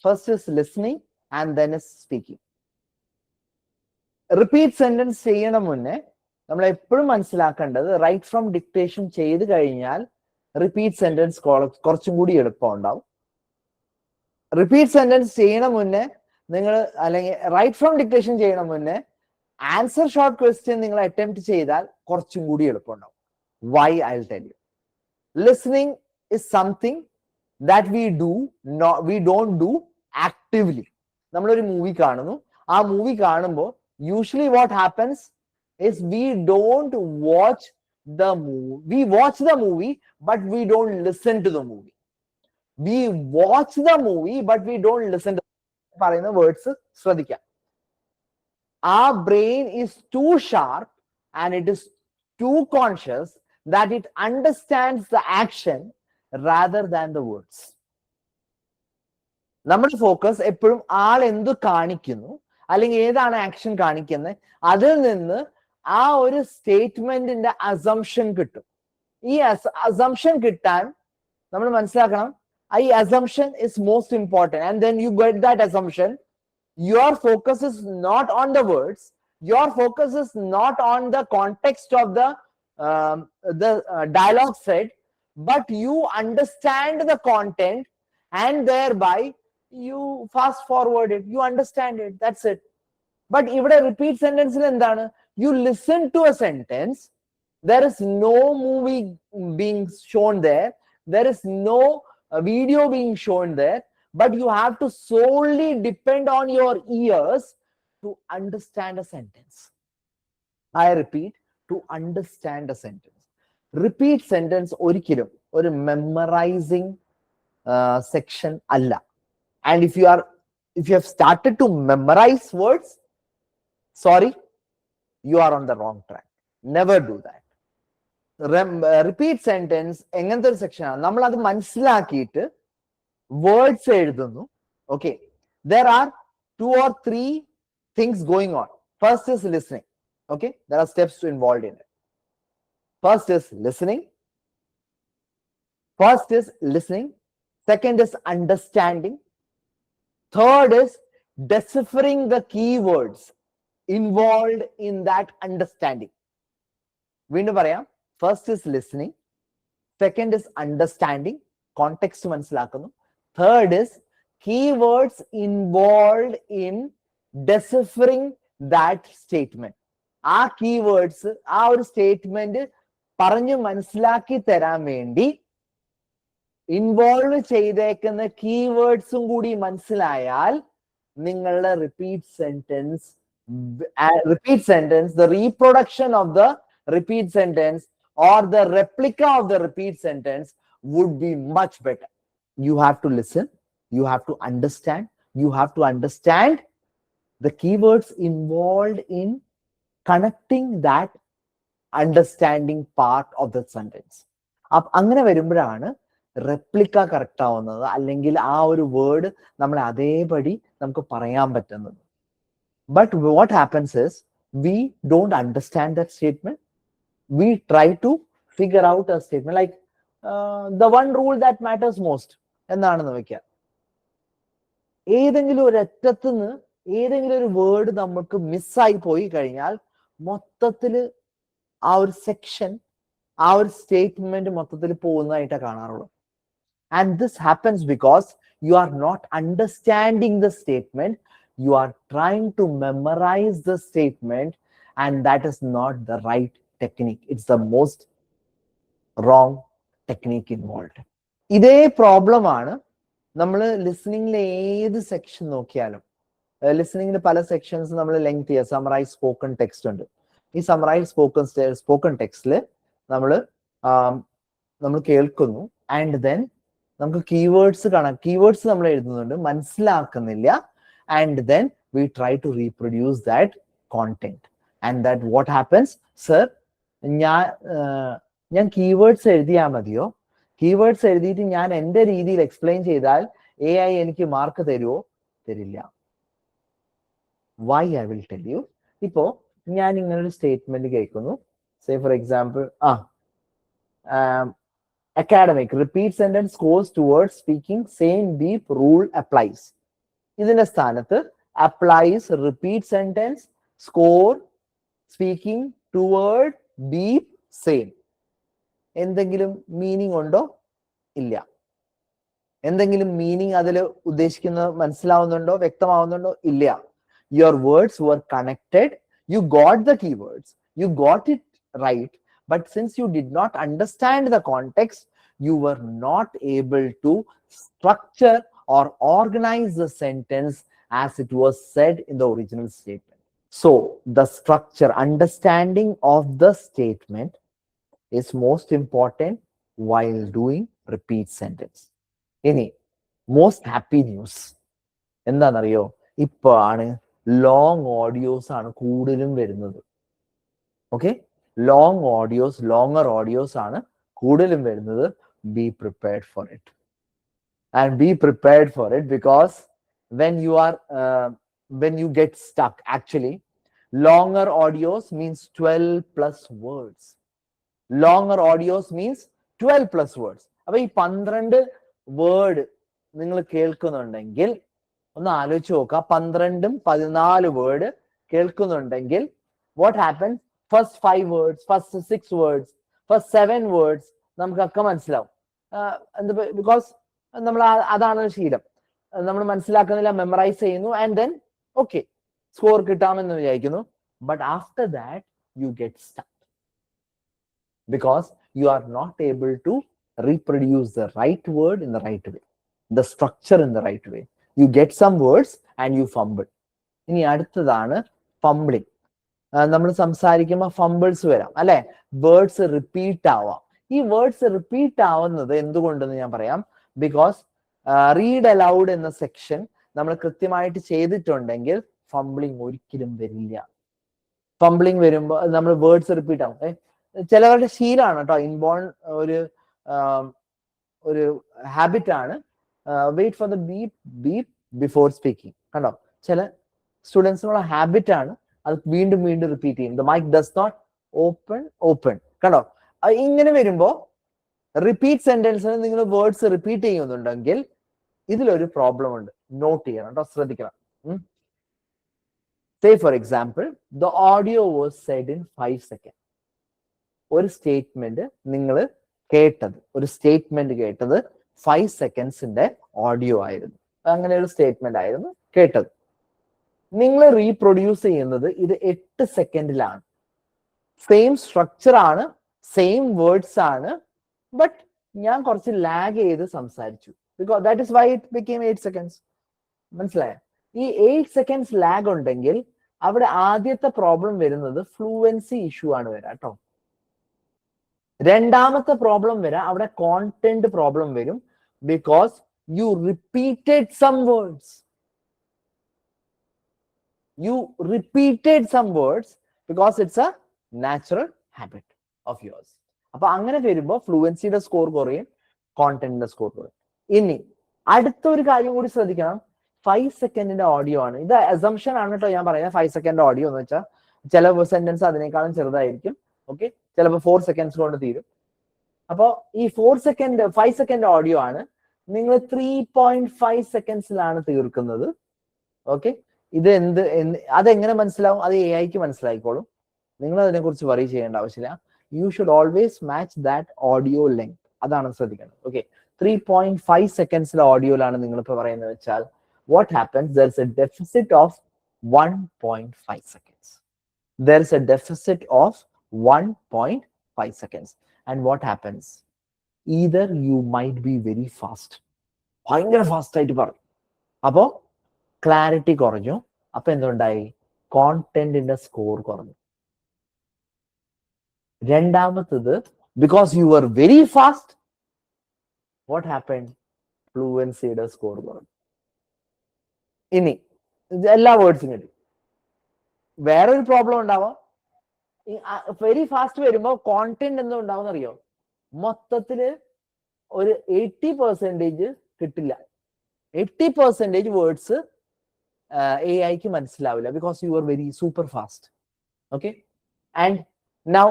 First is listening and then is speaking. Repeat sentence ചെയ്യണ മുന്നേ നമ്മൾ എപ്പോഴും മനസ്സിലാക്കേണ്ടത് right from dictation ചെയ്ത് കഴിഞ്ഞാൽ റിപ്പീറ്റ് സെന്റൻസ് കുറച്ചും കൂടി എളുപ്പം ഉണ്ടാവും. റിപ്പീറ്റ് സെന്റൻസ് ചെയ്യണ മുന്നേ നിങ്ങൾ, അല്ലെങ്കിൽ റൈറ്റ് ഫ്രം ഡിക്റ്റേഷൻ ചെയ്യണ മുന്നേ ആൻസർ ഷോർട്ട് ക്വസ്റ്റ്യൻ നിങ്ങൾ അറ്റംപ്റ്റ് ചെയ്താൽ കുറച്ചും കൂടി എളുപ്പമുണ്ടാവും. Why? I will tell you. Listening is something that we don't do actively. നമ്മളൊരു മൂവി കാണുന്നു. ആ മൂവി കാണുമ്പോൾ usually what happens is we don't watch the movie. We watch the movie but we don't listen to the movie. We watch the movie but we don't listen to പറയുന്ന words ശ്രദ്ധിക്കാം. Our brain is too sharp and it is too conscious that it understands the action rather than the words. നമ്മുടെ focus എപ്പോഴും ആൾ എന്ത് കാണിക്കുന്നു അല്ലെങ്കിൽ ഏതാണ് action കാണിക്കുന്നത് അതിൽ നിന്ന് ആ ഒരു സ്റ്റേറ്റ്മെന്റിന്റെ അസംഷൻ കിട്ടും. ഈ അസംഷൻ കിട്ടാൻ നമ്മൾ മനസ്സിലാക്കണം, ഈ assumption is most important. And then you get that assumption. Your focus is not on the words. Your focus is not on the context of the dialogue said, but you understand the content and thereby you fast forward it. You understand it. That's it. But ഇവിടെ repeat sentence എന്താണ്? You listen to a sentence, there is no movie being shown there, there is no video being shown there, but you have to solely depend on your ears to understand a sentence. I repeat, to understand a sentence. Repeat sentence orikilum or memorizing section alla. And if you have started to memorize words, sorry, you are on the wrong track. Never do that. Repeat sentence എങ്ങനത്തെ ഒരു സെക്ഷനാണ്, നമ്മൾ അത് മനസ്സിലാക്കിയിട്ട് words എഴുതുന്നു. Okay, there are 2 or 3 things going on. First is listening. Okay, there are steps involved in it. First is listening. Second is understanding. Third is deciphering the keywords involved in that understanding. വീണ്ടും പറയാം. First is listening. Second is understanding, context മനസ്സിലാക്കുന്നു. Third is keywords involved in deciphering that statement. ആ keywords ആ ഒരു statement പറഞ്ഞു മനസ്സിലാക്കി തരാൻ വേണ്ടി ഇൻവോൾവ് ചെയ്തേക്കുന്ന കീവേഡ്സും കൂടി മനസ്സിലായാൽ നിങ്ങളുടെ repeat sentence, the reproduction of the repeat sentence or the replica of the repeat sentence would be much better. You have to listen, you have to understand, the keywords involved in connecting that understanding part of the sentence. അങ്ങനെ വരുമ്പോഴാണ് replica correct ആവുന്നത്, അല്ലെങ്കിൽ ആ ഒരു word നമ്മൾ അതേപടി നമുക്ക് പറയാൻ പറ്റുന്നത്. But what happens is we don't understand that statement. We try to figure out a statement like the one rule that matters most എന്താണെന്ന് വെക്കാം. ഏതെങ്കിലും ഒരു അറ്റത്തുനിന്ന് ഏതെങ്കിലും ഒരു വേർഡ് നമുക്ക് മിസ്സായി പോയി കഴിഞ്ഞാൽ മൊത്തത്തില് ആ ഒരു സെക്ഷൻ, ആ ഒരു സ്റ്റേറ്റ്മെന്റ് മൊത്തത്തിൽ പോകുന്നതായിട്ടാണ് കാണാറുള്ളത്. And this happens because you are not understanding the statement, you are trying to memorize the statement, and that is not the right technique. It's the most wrong technique involved. ഇതേ problem ആണ് നമ്മൾ ലിസണിങ്ങിലെ ഏത് section നോക്കിയാലും. ലിസണിങ്ങിന് പല sections നമ്മൾ length ചെയ്യുക. Summarise spoken text ഉണ്ട്. ഈ സമറൈസ് സ്പോക്കൺ ടെക്സ്റ്റിൽ നമ്മൾ കേൾക്കുന്നു, ആൻഡ് ദെൻ നമുക്ക് കീവേഡ്സ് നമ്മൾ എഴുതുന്നുണ്ട്, മനസ്സിലാക്കുന്നില്ല, and then we try to reproduce that content. And that what happens, sir ഞാൻ കീവേഡ്സ് എഴുതിയാൽ മതിയോ? കീവേഡ്സ് എഴുതിയിട്ട് ഞാൻ എൻ്റെ രീതിയിൽ എക്സ്പ്ലെയിൻ ചെയ്താൽ AI എനിക്ക് മാർക്ക് തരുമോ? തരില്ല. Why? I will tell you. ഇപ്പോ ഞാൻ ഇങ്ങനൊരു സ്റ്റേറ്റ്മെന്റ് കേൾക്കുന്നു. Say for example, academic repeat sentence goes towards speaking, same beep rule applies. ഇതിന്റെ സ്ഥാനത്ത് applies repeat sentence score speaking toward beep same. എന്തെങ്കിലും മീനിങ് ഉണ്ടോ? ഇല്ല. എന്തെങ്കിലും മീനിങ് അതിൽ ഉദ്ദേശിക്കുന്നത് മനസ്സിലാവുന്നുണ്ടോ? വ്യക്തമാവുന്നുണ്ടോ? ഇല്ല. Your words were connected, you got the keywords, you got it right, but since you did not understand the context, you were not able to structure or organize the sentence as it was said in the original statement. So the structure, understanding of the statement is most important while doing repeat sentence. ഇനി most happy news എന്താണെന്നറിയോ? ഇപ്പൊ ആണ് long audios ആണ് കൂടുതലും വരുന്നത്. Okay, longer audios ആണ് കൂടുതലും വരുന്നത്. Be prepared for it, and be prepared for it because when you get stuck, actually longer audios means 12 plus words. Longer audios means 12 plus words. അപ്പൊ ഈ 12 വേർഡ് നിങ്ങൾ കേൾക്കുന്നുണ്ടെങ്കിൽ ഒന്ന് ആലോചിച്ച് നോക്കുക. 12ഉം 14 word കേൾക്കുന്നുണ്ടെങ്കിൽ what happens? First 5 words, first 6 words, first 7 words നമുക്കൊക്കെ മനസ്സിലാവും. Because നമ്മൾ അതാണ് ശീലം. നമ്മൾ മനസ്സിലാക്കുന്നില്ല, മെമ്മറൈസ് ചെയ്യുന്നു, ആൻഡ് ദെൻ ഓക്കെ സ്കോർ കിട്ടാമെന്ന് വിചാരിക്കുന്നു. but after that you get stuck because you are not able to reproduce the right word in the right way, the structure in the right way. You get some words and you fumble. ഇനി അടുത്തതാണ് ഫംബ്ലിംഗ്. നമ്മൾ സംസാരിക്കുമ്പോൾ ഫംബിൾസ് വരാം അല്ലെ, words repeat ആവാം. ഈ words repeat ആവുന്നത് എന്തുകൊണ്ടെന്ന് ഞാൻ പറയാം. ബിക്കോസ് റീഡ് അലൗഡ് എന്ന സെക്ഷൻ നമ്മൾ കൃത്യമായിട്ട് ചെയ്തിട്ടുണ്ടെങ്കിൽ ഫംബ്ലിംഗ് ഒരിക്കലും വരില്ല. ഫംബ്ലിംഗ് വരുമ്പോൾ നമ്മൾ വേർഡ്സ് റിപ്പീറ്റ് ആവും. ചിലവരുടെ ശീലമാണ് കേട്ടോ, ഇൻബോൺ ഒരു ഹാബിറ്റ് ആണ് wait for the beep beep before speaking. കണ്ടോ, ചില സ്റ്റുഡൻസിനുള്ള ഹാബിറ്റ് ആണ് അത് വീണ്ടും വീണ്ടും റിപ്പീറ്റ് ചെയ്യും. The mic does not open open. കണ്ടോ, ഇങ്ങനെ വരുമ്പോ റിപ്പീറ്റ് സെന്റൻസിന് നിങ്ങൾ വേർഡ്സ് റിപ്പീറ്റ് ചെയ്യുന്നുണ്ടെങ്കിൽ ഇതിലൊരു പ്രോബ്ലം ഉണ്ട്. നോട്ട് ചെയ്യണം കേട്ടോ, ശ്രദ്ധിക്കണം. Say for example, the audio was said in 5 seconds. ഒരു സ്റ്റേറ്റ്മെന്റ് നിങ്ങൾ കേട്ടത്, ഒരു സ്റ്റേറ്റ്മെന്റ് കേട്ടത് 5 സെക്കൻഡ്സിന്റെ ഓഡിയോ ആയിരുന്നു. അങ്ങനെ ഒരു സ്റ്റേറ്റ്മെന്റ് ആയിരുന്നു കേട്ടത്. നിങ്ങൾ റീപ്രൊഡ്യൂസ് ചെയ്യുന്നത് ഇത് 8 സെക്കൻഡിലാണ്. സെയിം സ്ട്രക്ചർ ആണ്, സെയിം വേർഡ്സ് ആണ്, ബട്ട് ഞാൻ കുറച്ച് ലാഗ് ചെയ്ത് സംസാരിച്ചു. Because that is why it became 8 seconds. മനസ്സിലായോ? ഈ 8 സെക്കൻഡ്സ് ലാഗ് ഉണ്ടെങ്കിൽ അവിടെ ആദ്യത്തെ പ്രോബ്ലം വരുന്നത് ഫ്ലൂവൻസി ഇഷ്യൂ ആണ് വരാം കേട്ടോ. രണ്ടാമത്തെ പ്രോബ്ലം വരാം അവിടെ കോണ്ടന്റ് പ്രോബ്ലം വരും. Because you repeated some words. You repeated some words because it's a natural habit of yours. അപ്പൊ അങ്ങനെ വരുമ്പോ ഫ്ലുവൻസിയുടെ സ്കോർ കുറയും, കോണ്ടന്റിന്റെ സ്കോർ കുറയും. ഇനി അടുത്തൊരു കാര്യം കൂടി ശ്രദ്ധിക്കണം. 5 സെക്കൻഡിന്റെ ഓഡിയോ ആണ് ഇത്. അസംഷൻ ആണ് കേട്ടോ ഞാൻ പറയുന്നത്. 5 സെക്കൻഡ് ഓഡിയോ എന്ന് വെച്ചാൽ ചില സെന്റൻസ് അതിനേക്കാളും ചെറുതായിരിക്കും. ഓക്കെ, ചിലപ്പോൾ 4 സെക്കൻഡ്സ് കൊണ്ട് തീരും. അപ്പോ ഈ 5 സെക്കൻഡ് ഓഡിയോ ആണ് നിങ്ങൾ 3.5 സെക്കൻഡ്സിലാണ് തീർക്കുന്നത്. ഓക്കെ, ഇത് അതെങ്ങനെ മനസ്സിലാവും? അത് AI മനസ്സിലായിക്കോളും. നിങ്ങൾ അതിനെ കുറിച്ച് വറി ചെയ്യേണ്ട ആവശ്യമില്ല. You should always match that audio length. അതാണ് ശ്രദ്ധിക്കേണ്ടത്. ഓക്കെ, 3.5 സെക്കൻഡ്സിലെ ഓഡിയോയിലാണ് നിങ്ങൾ ഇപ്പൊ പറയുന്നത് വെച്ചാൽ what happens? There's a deficit of 1.5 seconds. There's a deficit of 1.5 seconds. And what happens? Either you might be very fast. ഭയങ്കര ഫാസ്റ്റ് ആയിട്ട് പറയും. അപ്പോ ക്ലാരിറ്റി കുറഞ്ഞു. അപ്പൊ എന്തുണ്ടായി? കോണ്ടന്റിന്റെ സ്കോർ കുറഞ്ഞു. രണ്ടാമത്തത്, because you are very fast, what happen? ഫ്ലൂവൻസിയുടെ സ്കോർ കുറഞ്ഞു. ഇനി എല്ലാ വേർഡ്സും കിട്ടി. വേറൊരു പ്രോബ്ലം ഉണ്ടാവാം. വെരി ഫാസ്റ്റ് വരുമ്പോ കോണ്ടന്റ് എന്തോ ഉണ്ടാവും അറിയോ? മൊത്തത്തില് ഒരു 80% കിട്ടില്ല. 80% വേർഡ്സ് AI മനസ്സിലാവില്ല. Because you are very super fast. Okay, and now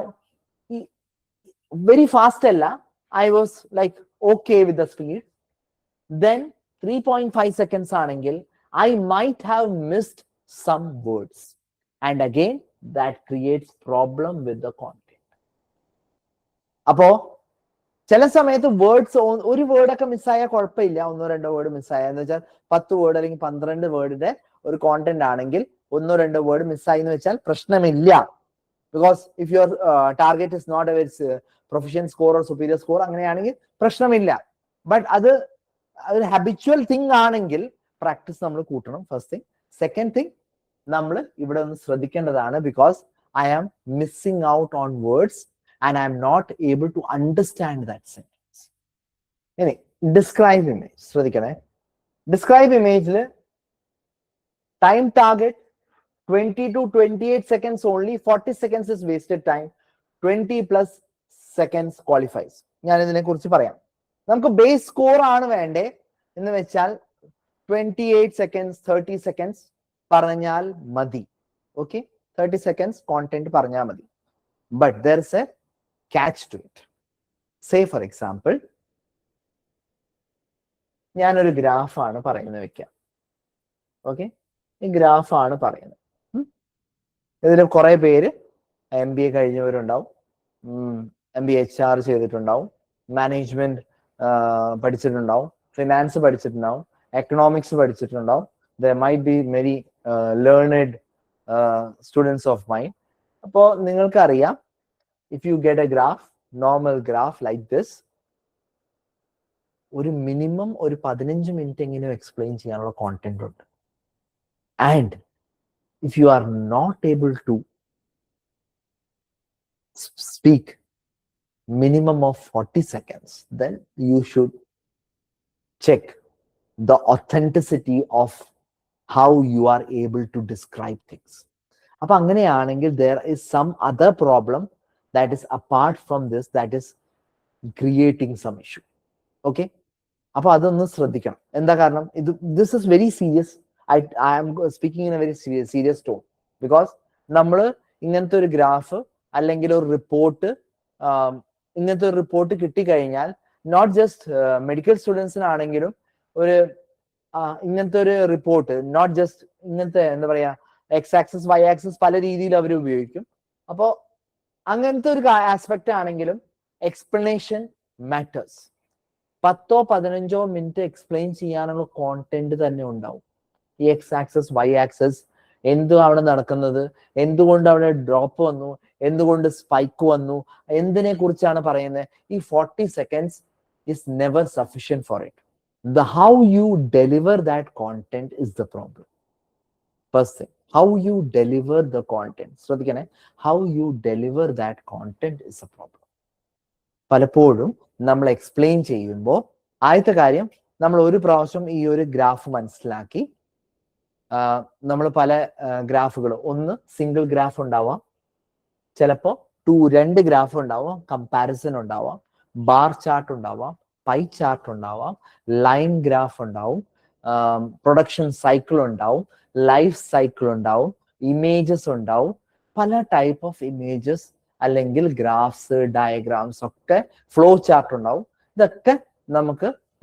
very fast അല്ല, I was like okay with the speed. Then 3.5 seconds ആണെങ്കിൽ I might have missed some words, and again that creates problem with the content. അപ്പോ ചില സമയത്ത് words ഒരു വേർഡൊക്കെ മിസ്സായാൽ കുഴപ്പമില്ല. 1-2 word മിസ്സായ എന്ന് വെച്ചാൽ 10 word അല്ലെങ്കിൽ 12 വേർഡിന്റെ ഒരു കോണ്ടന്റ് ആണെങ്കിൽ 1-2 വേർഡ് മിസ്സായി എന്ന് വെച്ചാൽ പ്രശ്നമില്ല. Because if your target is not a professional score or superior score, അങ്ങനെയാണെങ്കിൽ പ്രശ്നമില്ല. ബട്ട് അത് ഒരു ഹാബിച്വൽ തിങ് ആണെങ്കിൽ പ്രാക്ടീസ് നമ്മൾ കൂട്ടണം. First thing. സെക്കൻഡ് തിങ്, നമ്മൾ ഇവിടെ ഒന്ന് ശ്രദ്ധിക്കേണ്ടതാണ്. Because I am missing out on words and I am not able to understand that sentence. ഇനി ഡിസ്ക്രൈബ് ഇമേജ് ശ്രദ്ധിക്കണേ. ഡിസ്ക്രൈബ് ഇമേജിൽ time target 20 to 28 seconds only. 40 seconds is wasted time. 20+ seconds qualifies. ഞാൻ ഇതിനെ കുറിച്ച് പറയാം. നമുക്ക് ബേസ് സ്കോർ ആണ് വേണ്ടേ എന്ന് വെച്ചാൽ 28 seconds, 30 seconds പറഞ്ഞാൽ മതി. ഓക്കെ, 30 seconds കോണ്ടന്റ് പറഞ്ഞാൽ മതി. But there is a catch to it. Say for example, ഞാനൊരു ഗ്രാഫാണ് പറയുന്നത് വെക്കാം. ഓക്കെ, ഈ ഗ്രാഫാണ് പറയുന്നത്. ഇതിൽ കുറെ പേര് MBA കഴിഞ്ഞവരുണ്ടാവും, MBA HR ചെയ്തിട്ടുണ്ടാവും, മാനേജ്മെന്റ് പഠിച്ചിട്ടുണ്ടാവും, ഫിനാൻസ് പഠിച്ചിട്ടുണ്ടാവും, എക്കണോമിക്സ് പഠിച്ചിട്ടുണ്ടാവും. There might be many learned students of mine. അപ്പോൾ നിങ്ങൾക്കറിയാം, if you get a graph, normal graph like this, ഒരു മിനിമം ഒരു 15 മിനിറ്റ് എങ്കിലും എക്സ്പ്ലെയിൻ ചെയ്യാനുള്ള കോണ്ടന്റ് ഉണ്ട്. And if you are not able to speak minimum of 40 seconds, then you should check the authenticity of how you are able to describe things. അപ്പൊ അങ്ങനെയാണെങ്കിൽ there is some other problem that is apart from this, that is creating some issue. Okay, അപ്പൊ അതൊന്ന് ശ്രദ്ധിക്കണം. എന്താ കാരണം, this is very serious. I am speaking in a very serious tone, because നമ്മൾ ഇങ്ങനത്തെ ഒരു ഗ്രാഫ് അല്ലെങ്കിൽ ഒരു റിപ്പോർട്ട്, ഇങ്ങനത്തെ ഒരു റിപ്പോർട്ട് കിട്ടിക്കഴിഞ്ഞാൽ നോട്ട് ജസ്റ്റ് മെഡിക്കൽ സ്റ്റുഡൻസിനാണെങ്കിലും ഒരു ഇങ്ങനത്തെ ഒരു റിപ്പോർട്ട്, നോട്ട് ജസ്റ്റ് ഇങ്ങനത്തെ എന്താ പറയാ എക്സ് ആക്സിസ് വൈ ആക്സിസ് പല രീതിയിൽ അവർ ഉപയോഗിക്കും. അപ്പോൾ അങ്ങനത്തെ ഒരു ആസ്പെക്ട് ആണെങ്കിലും എക്സ്പ്ലനേഷൻ മാറ്റേഴ്സ്. 10-15 മിനിറ്റ് എക്സ്പ്ലെയിൻ ചെയ്യാനുള്ള കോണ്ടന്റ് തന്നെ ഉണ്ടാവും. ഈ എക്സ് ആക്സിസ് വൈ ആക്സിസ്, എന്തു അവിടെ നടക്കുന്നത്, എന്തുകൊണ്ട് അവിടെ ഡ്രോപ്പ് വന്നു, എന്തുകൊണ്ട് സ്പൈക്ക് വന്നു, എന്തിനെ കുറിച്ചാണ് പറയുന്നത്. ഈ 40 seconds is never sufficient for it. The how you deliver that content is the problem. First thing, how you deliver the content. ശ്രദ്ധിക്കണേ, how you deliver that content is a problem. പലപ്പോഴും നമ്മൾ explain ചെയ്യുമ്പോൾ ആദ്യത്തെ കാര്യം, നമ്മൾ ഒരു പ്രാവശ്യം ഈ ഒരു ഗ്രാഫ് മനസ്സിലാക്കി, നമ്മൾ പല ഗ്രാഫുകൾ, ഒന്ന് സിംഗിൾ ഗ്രാഫ് ഉണ്ടാവാം, ചിലപ്പോൾ 2 ഗ്രാഫ് ഉണ്ടാവാം, കമ്പാരിസൺ ഉണ്ടാവാം, ബാർ ചാർട്ട് ഉണ്ടാവാം, പൈ ചാർട്ട് ഉണ്ടാവാം, ലൈൻ ഗ്രാഫ് ഉണ്ടാവും, പ്രൊഡക്ഷൻ സൈക്കിൾ ഉണ്ടാവും, ലൈഫ് സൈക്കിൾ ഉണ്ടാവും, ഇമേജസ് ഉണ്ടാവും, പല ടൈപ്പ് ഓഫ് ഇമേജസ് അല്ലെങ്കിൽ ഗ്രാഫ്സ്, ഡയഗ്രാംസ് ഒക്കെ, ഫ്ലോ ചാർട്ട് ഉണ്ടാവും. ഇതൊക്കെ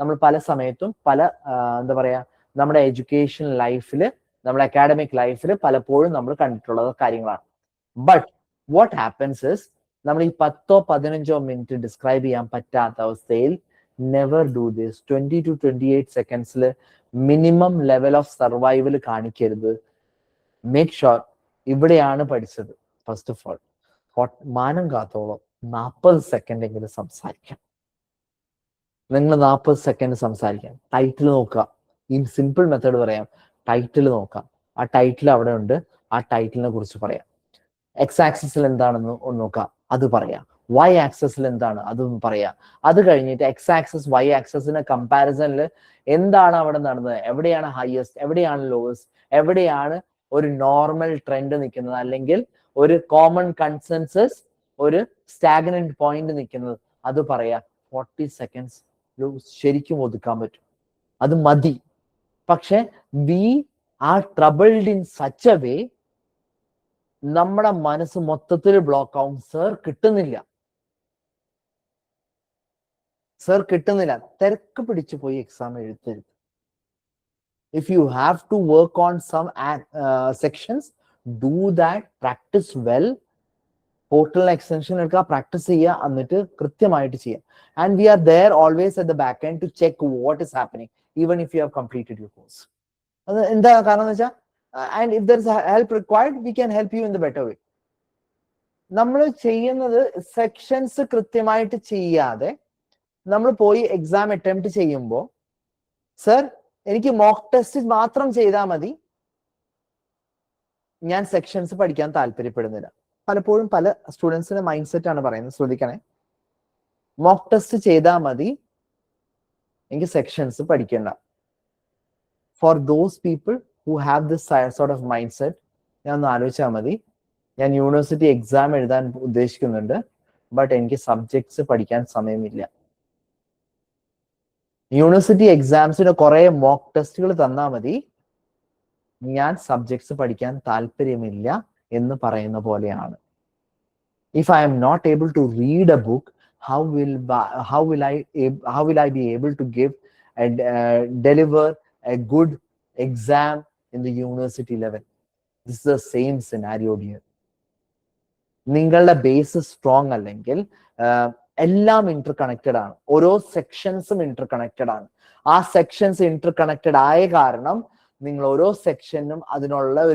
നമ്മൾ പല സമയത്തും പല എന്താ പറയാ നമ്മുടെ എഡ്യൂക്കേഷൻ ലൈഫിൽ, നമ്മുടെ അക്കാഡമിക് ലൈഫിൽ പലപ്പോഴും നമ്മൾ കണ്ടിട്ടുള്ള കാര്യങ്ങളാണ്. ബട്ട് വാട്ട് ഹാപ്പൻസ് ഇസ്, നമ്മൾ ഈ 10-15 മിനിറ്റ് ഡിസ്ക്രൈബ് ചെയ്യാൻ പറ്റാത്ത അവസ്ഥയിൽ നെവർ ഡു ദിസ്. 20 to 28 സെക്കൻഡ്സിൽ മിനിമം ലെവൽ ഓഫ് സർവൈവൽ കാണിക്കരുത്. മേക്ക് ഷുവർ ഇവിടെയാണ് പഠിച്ചത്. ഫസ്റ്റ് ഓഫ് ഓൾ, മാനം കാത്തോളം 40 സെക്കൻഡ് എങ്കിലും സംസാരിക്കാം. നിങ്ങൾ 40 സെക്കൻഡ് സംസാരിക്കാം. ടൈറ്റിൽ നോക്കുക. ഈ സിമ്പിൾ മെത്തേഡ് പറയാം, ടൈറ്റിൽ നോക്കാം. ആ ടൈറ്റിൽ അവിടെ ഉണ്ട്, ആ ടൈറ്റിലിനെ കുറിച്ച് പറയാം. എക്സ് ആക്സിസിൽ എന്താണെന്ന് ഒന്ന് നോക്കാം, അത് പറയാം. വൈ ആക്സിസിൽ എന്താണ് അതൊന്ന് പറയാം. അത് കഴിഞ്ഞിട്ട് എക്സ് ആക്സിസ് വൈ ആക്സിസിന്റെ കമ്പാരിസണിൽ എന്താണ് അവിടെ നടന്നത്, എവിടെയാണ് ഹയസ്റ്റ്, എവിടെയാണ് ലോവസ്റ്റ്, എവിടെയാണ് ഒരു നോർമൽ ട്രെൻഡ് നിൽക്കുന്നത്, അല്ലെങ്കിൽ ഒരു കോമൺ കൺസെൻസസ്, ഒരു സ്റ്റാഗ്നന്റ് പോയിന്റ് നിൽക്കുന്നത്, അത് പറയാം. 40 സെക്കൻഡ്സ് ശരിക്കും ഒതുക്കാൻ പറ്റും, അത് മതി. പക്ഷെ we are troubled in such a way, നമ്മുടെ മനസ്സ് മൊത്തത്തിൽ ബ്ലോക്ക് ആവും. സർ കിട്ടുന്നില്ല. തിരക്ക് പിടിച്ചു പോയി എക്സാം എഴുതരുത്. If you have to work on some sections, do that, practice well. Portal extension എടുക്കുക, പ്രാക്ടീസ് ചെയ്യുക, എന്നിട്ട് കൃത്യമായിട്ട് ചെയ്യുക. And we are there always at the back end to check what is happening, even if you have completed your course. അത് എന്താ കാരണം എന്ന് വെച്ചാൽ, and if there is help required, we can help you in the better way. നമ്മൾ ചെയ്യുന്നത് sections കൃത്യമായിട്ട് ചെയ്യാതെ നമ്മൾ പോയി എക്സാം അറ്റംപ്റ്റ് ചെയ്യുമ്പോൾ, സർ എനിക്ക് മോക്ക് ടെസ്റ്റ് മാത്രം ചെയ്താൽ മതി, ഞാൻ സെക്ഷൻസ് പഠിക്കാൻ താല്പര്യപ്പെടുന്നില്ല. പലപ്പോഴും പല സ്റ്റുഡൻസിന്റെ മൈൻഡ് സെറ്റ് ആണ് പറയുന്നത്. ശ്രദ്ധിക്കണേ, മോക്ക് ടെസ്റ്റ് ചെയ്താൽ മതി, എനിക്ക് സെക്ഷൻസ് പഠിക്കണ്ട. For those people who have this sort of mind set, ഞാൻ ഒന്ന് ആലോചിച്ചാൽ മതി. ഞാൻ യൂണിവേഴ്സിറ്റി എക്സാം എഴുതാൻ ഉദ്ദേശിക്കുന്നുണ്ട്, ബട്ട് എനിക്ക് സബ്ജക്ട്സ് പഠിക്കാൻ സമയമില്ല. യൂണിവേഴ്സിറ്റി എക്സാംസിന് കുറെ മോക്ക് ടെസ്റ്റുകൾ തന്നാൽ മതി, ഞാൻ സബ്ജക്ട്സ് പഠിക്കാൻ താല്പര്യമില്ല എന്ന് പറയുന്ന പോലെയാണ്. If I am not able to read a book, how will I be able to give and deliver a good exam in the university level? This is the same scenario here. നിങ്ങളുടെ base strong അല്ലെങ്കിൽ എല്ലാം interconnected ആണ്, ഓരോ സെക്ഷൻസും interconnected ആണ്. ആ sections interconnected ആയ കാരണം നിങ്ങൾ ഓരോ സെക്ഷനും അതിനുള്ള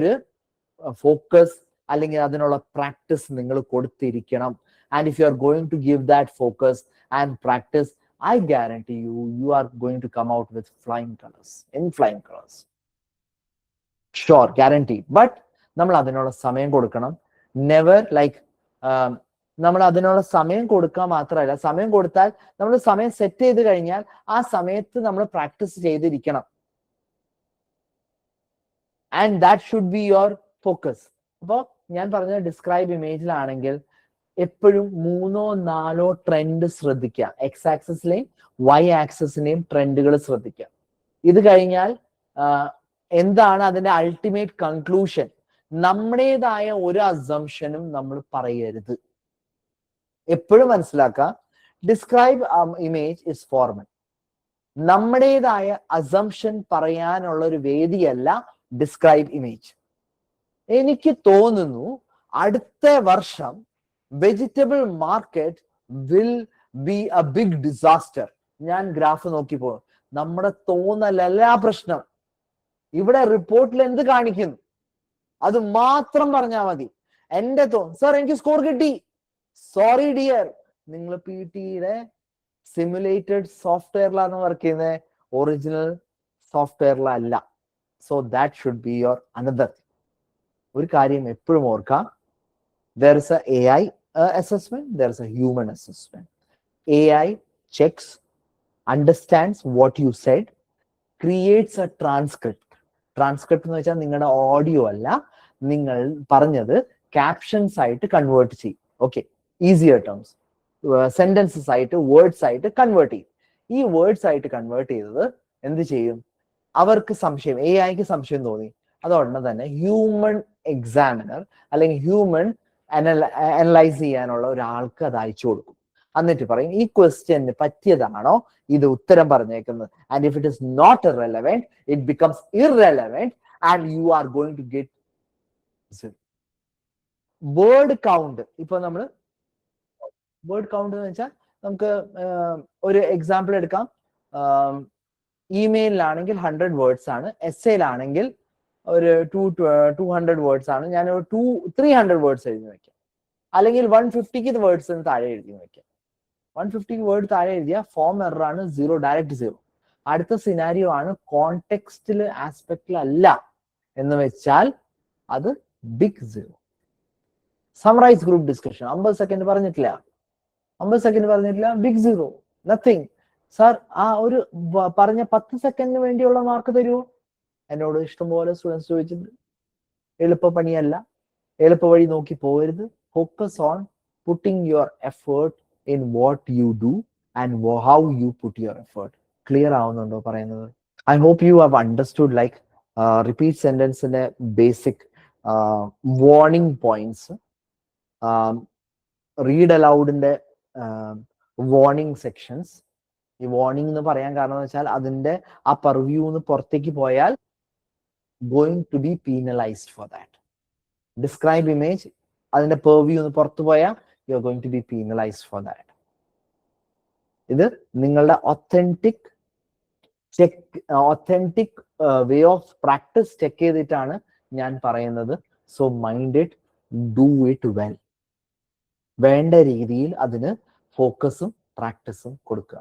ഫോക്കസ് അല്ലെങ്കിൽ അതിനുള്ള പ്രാക്ടീസ് നിങ്ങൾ കൊടുത്തിരിക്കണം. And if you are going to give that focus and practice, I guarantee you are going to come out with flying colors, in flying colors. Sure, guarantee. But നമ്മൾ അതിനുള്ള സമയം കൊടുക്കണം. നെവർ ലൈക്ക് നമ്മൾ അതിനുള്ള സമയം കൊടുക്കുക മാത്രമല്ല, സമയം കൊടുത്താൽ നമ്മൾ സമയം സെറ്റ് ചെയ്ത് കഴിഞ്ഞാൽ ആ സമയത്ത് നമ്മൾ പ്രാക്ടീസ് ചെയ്തിരിക്കണം. And that should be your focus. അപ്പോൾ ഞാൻ പറഞ്ഞ ഡിസ്ക്രൈബ് ഇമേജിലാണെങ്കിൽ എപ്പോഴും 3-4 ട്രെൻഡ് ശ്രദ്ധിക്കുക. എക്സ് ആക്സിസിലെയും വൈ ആക്സിസിനെയും ട്രെൻഡുകൾ ശ്രദ്ധിക്കുക. ഇത് കഴിഞ്ഞാൽ എന്താണ് അതിന്റെ അൾട്ടിമേറ്റ് കൺക്ലൂഷൻ? നമ്മുടേതായ ഒരു അസംഷനും നമ്മൾ പറയരുത്. എപ്പോഴും മനസ്സിലാക്കുക, ഡിസ്ക്രൈബ് ഇമേജ് ഇസ് ഫോർമൽ. നമ്മുടേതായ അസംഷൻ പറയാനുള്ള ഒരു വേദിയല്ല ഡിസ്ക്രൈബ് ഇമേജ്. എനിക്ക് തോന്നുന്നു അടുത്ത വർഷം vegetable market will be a big disaster. ഞാൻ ഗ്രാഫ് നോക്കി പോകും. നമ്മുടെ തോന്നലല്ല പ്രശ്നം. ഇവിടെ റിപ്പോർട്ടിൽ എന്ത് കാണിക്കുന്നു അത് മാത്രം പറഞ്ഞാൽ മതി. എന്റെ സർ എനിക്ക് സ്കോർ കിട്ടി, സോറി ഡിയർ, നിങ്ങൾ പി ടിയുടെ സിമുലേറ്റഡ് സോഫ്റ്റ്വെയറിലാണ് വർക്ക് ചെയ്യുന്നത്, ഒറിജിനൽ സോഫ്റ്റ്വെയറിലല്ല. So that should be your another. ഒരു കാര്യം എപ്പോഴും ഓർക്കാം, there is a AI assessment, there is a human assessment. AI checks, understands what you said, creates a transcript. Transcript എന്ന് വെച്ചാൽ നിങ്ങളുടെ ഓഡിയോ അല്ല, നിങ്ങൾ പറഞ്ഞത് ക്യാപ്ഷൻസ് ആയിട്ട് കൺവേർട്ട് ചെയ്യും. ഓക്കെ, ഈസിയർ ടേംസ്, സെന്റൻസസ് ആയിട്ട് വേർഡ്സ് ആയിട്ട് കൺവേർട്ട് ചെയ്യും. ഈ വേർഡ്സ് ആയിട്ട് കൺവേർട്ട് ചെയ്തത് എന്ത് ചെയ്യും? അവർക്ക് സംശയം, AI-ക്ക് സംശയം തോന്നി, അതോടൊപ്പം തന്നെ ഹ്യൂമൻ എക്സാമിനർ അല്ലെങ്കിൽ ഹ്യൂമൻ അനലൈസ് ചെയ്യാനുള്ള ഒരാൾക്ക് അത് അയച്ചു കൊടുക്കും. എന്നിട്ട് പറയും ഈ ക്വസ്റ്റ്യന് പറ്റിയതാണോ ഇത് ഉത്തരം പറഞ്ഞേക്കുന്നത്. And if it is not relevant, it becomes irrelevant and you are going to get word count. ഇപ്പൊ നമ്മൾ വേർഡ് കൗണ്ട് എന്ന് വെച്ചാൽ നമുക്ക് ഒരു എക്സാമ്പിൾ എടുക്കാം. ഇമെയിലാണെങ്കിൽ 100 വേർഡ്സ് ആണ്, എസ്സേയിലാണെങ്കിൽ ഒരു 200 വേർഡ്സ് ആണ്. ഞാൻ 300 വേർഡ്സ് എഴുതി വെക്കാം. അല്ലെങ്കിൽ 150 വേർഡ്സ് താഴെ എഴുതി വെക്കാം. 150 വേർഡ് താഴെ എഴുതിയ ഫോം എറർ ആണ്, 0, ഡയറക്റ്റ് 0. അടുത്ത സിനാരിയോ ആണ് കോണ്ടെക്സ്റ്റിൽ ആസ്പെക്റ്റിലല്ല എന്ന് വെച്ചാൽ അത് big 0. Summarize group discussion 50 second പറഞ്ഞിട്ടില്ല, ബിഗ് 0, നത്തിങ്. സാർ ആ ഒരു പറഞ്ഞ 10 സെക്കൻഡിന് വേണ്ടിയുള്ള മാർക്ക് തരുമോ? എന്നോട് ഇഷ്ടംപോലെ സ്റ്റുഡൻസ് ചോദിച്ചിട്ടുണ്ട്. എളുപ്പ പണിയല്ല, എളുപ്പ വഴി നോക്കി പോകരുത്. Focus on putting your effort in what you do and how you put your effort. Clear ആവുന്നുണ്ടോ പറയുന്നത്? I hope you have understood like repeat സെന്റൻസിന്റെ ബേസിക് വാർണിംഗ് പോയിന്റ്സ്, റീഡ് അലൗഡിന്റെ വാർണിംഗ് സെക്ഷൻസ്. ഈ വാർണിംഗ് എന്ന് പറയാൻ കാരണം എന്ന് വെച്ചാൽ അതിന്റെ ആ പർവ്യൂന്ന് പുറത്തേക്ക് പോയാൽ going to be penalized for that. Describe image, അതിന്റെ purview ഒന്ന് പുറത്തു പോയാൽ you are going to be penalized for that. ഇത് നിങ്ങളുടെ authentic way of practice check ചെയ്തിട്ടാണ് ഞാൻ പറയുന്നത്. So mind it, do it well. വേണ്ട രീതിയിൽ അതിന് ഫോക്കസും പ്രാക്ടീസും കൊടുക്കുക.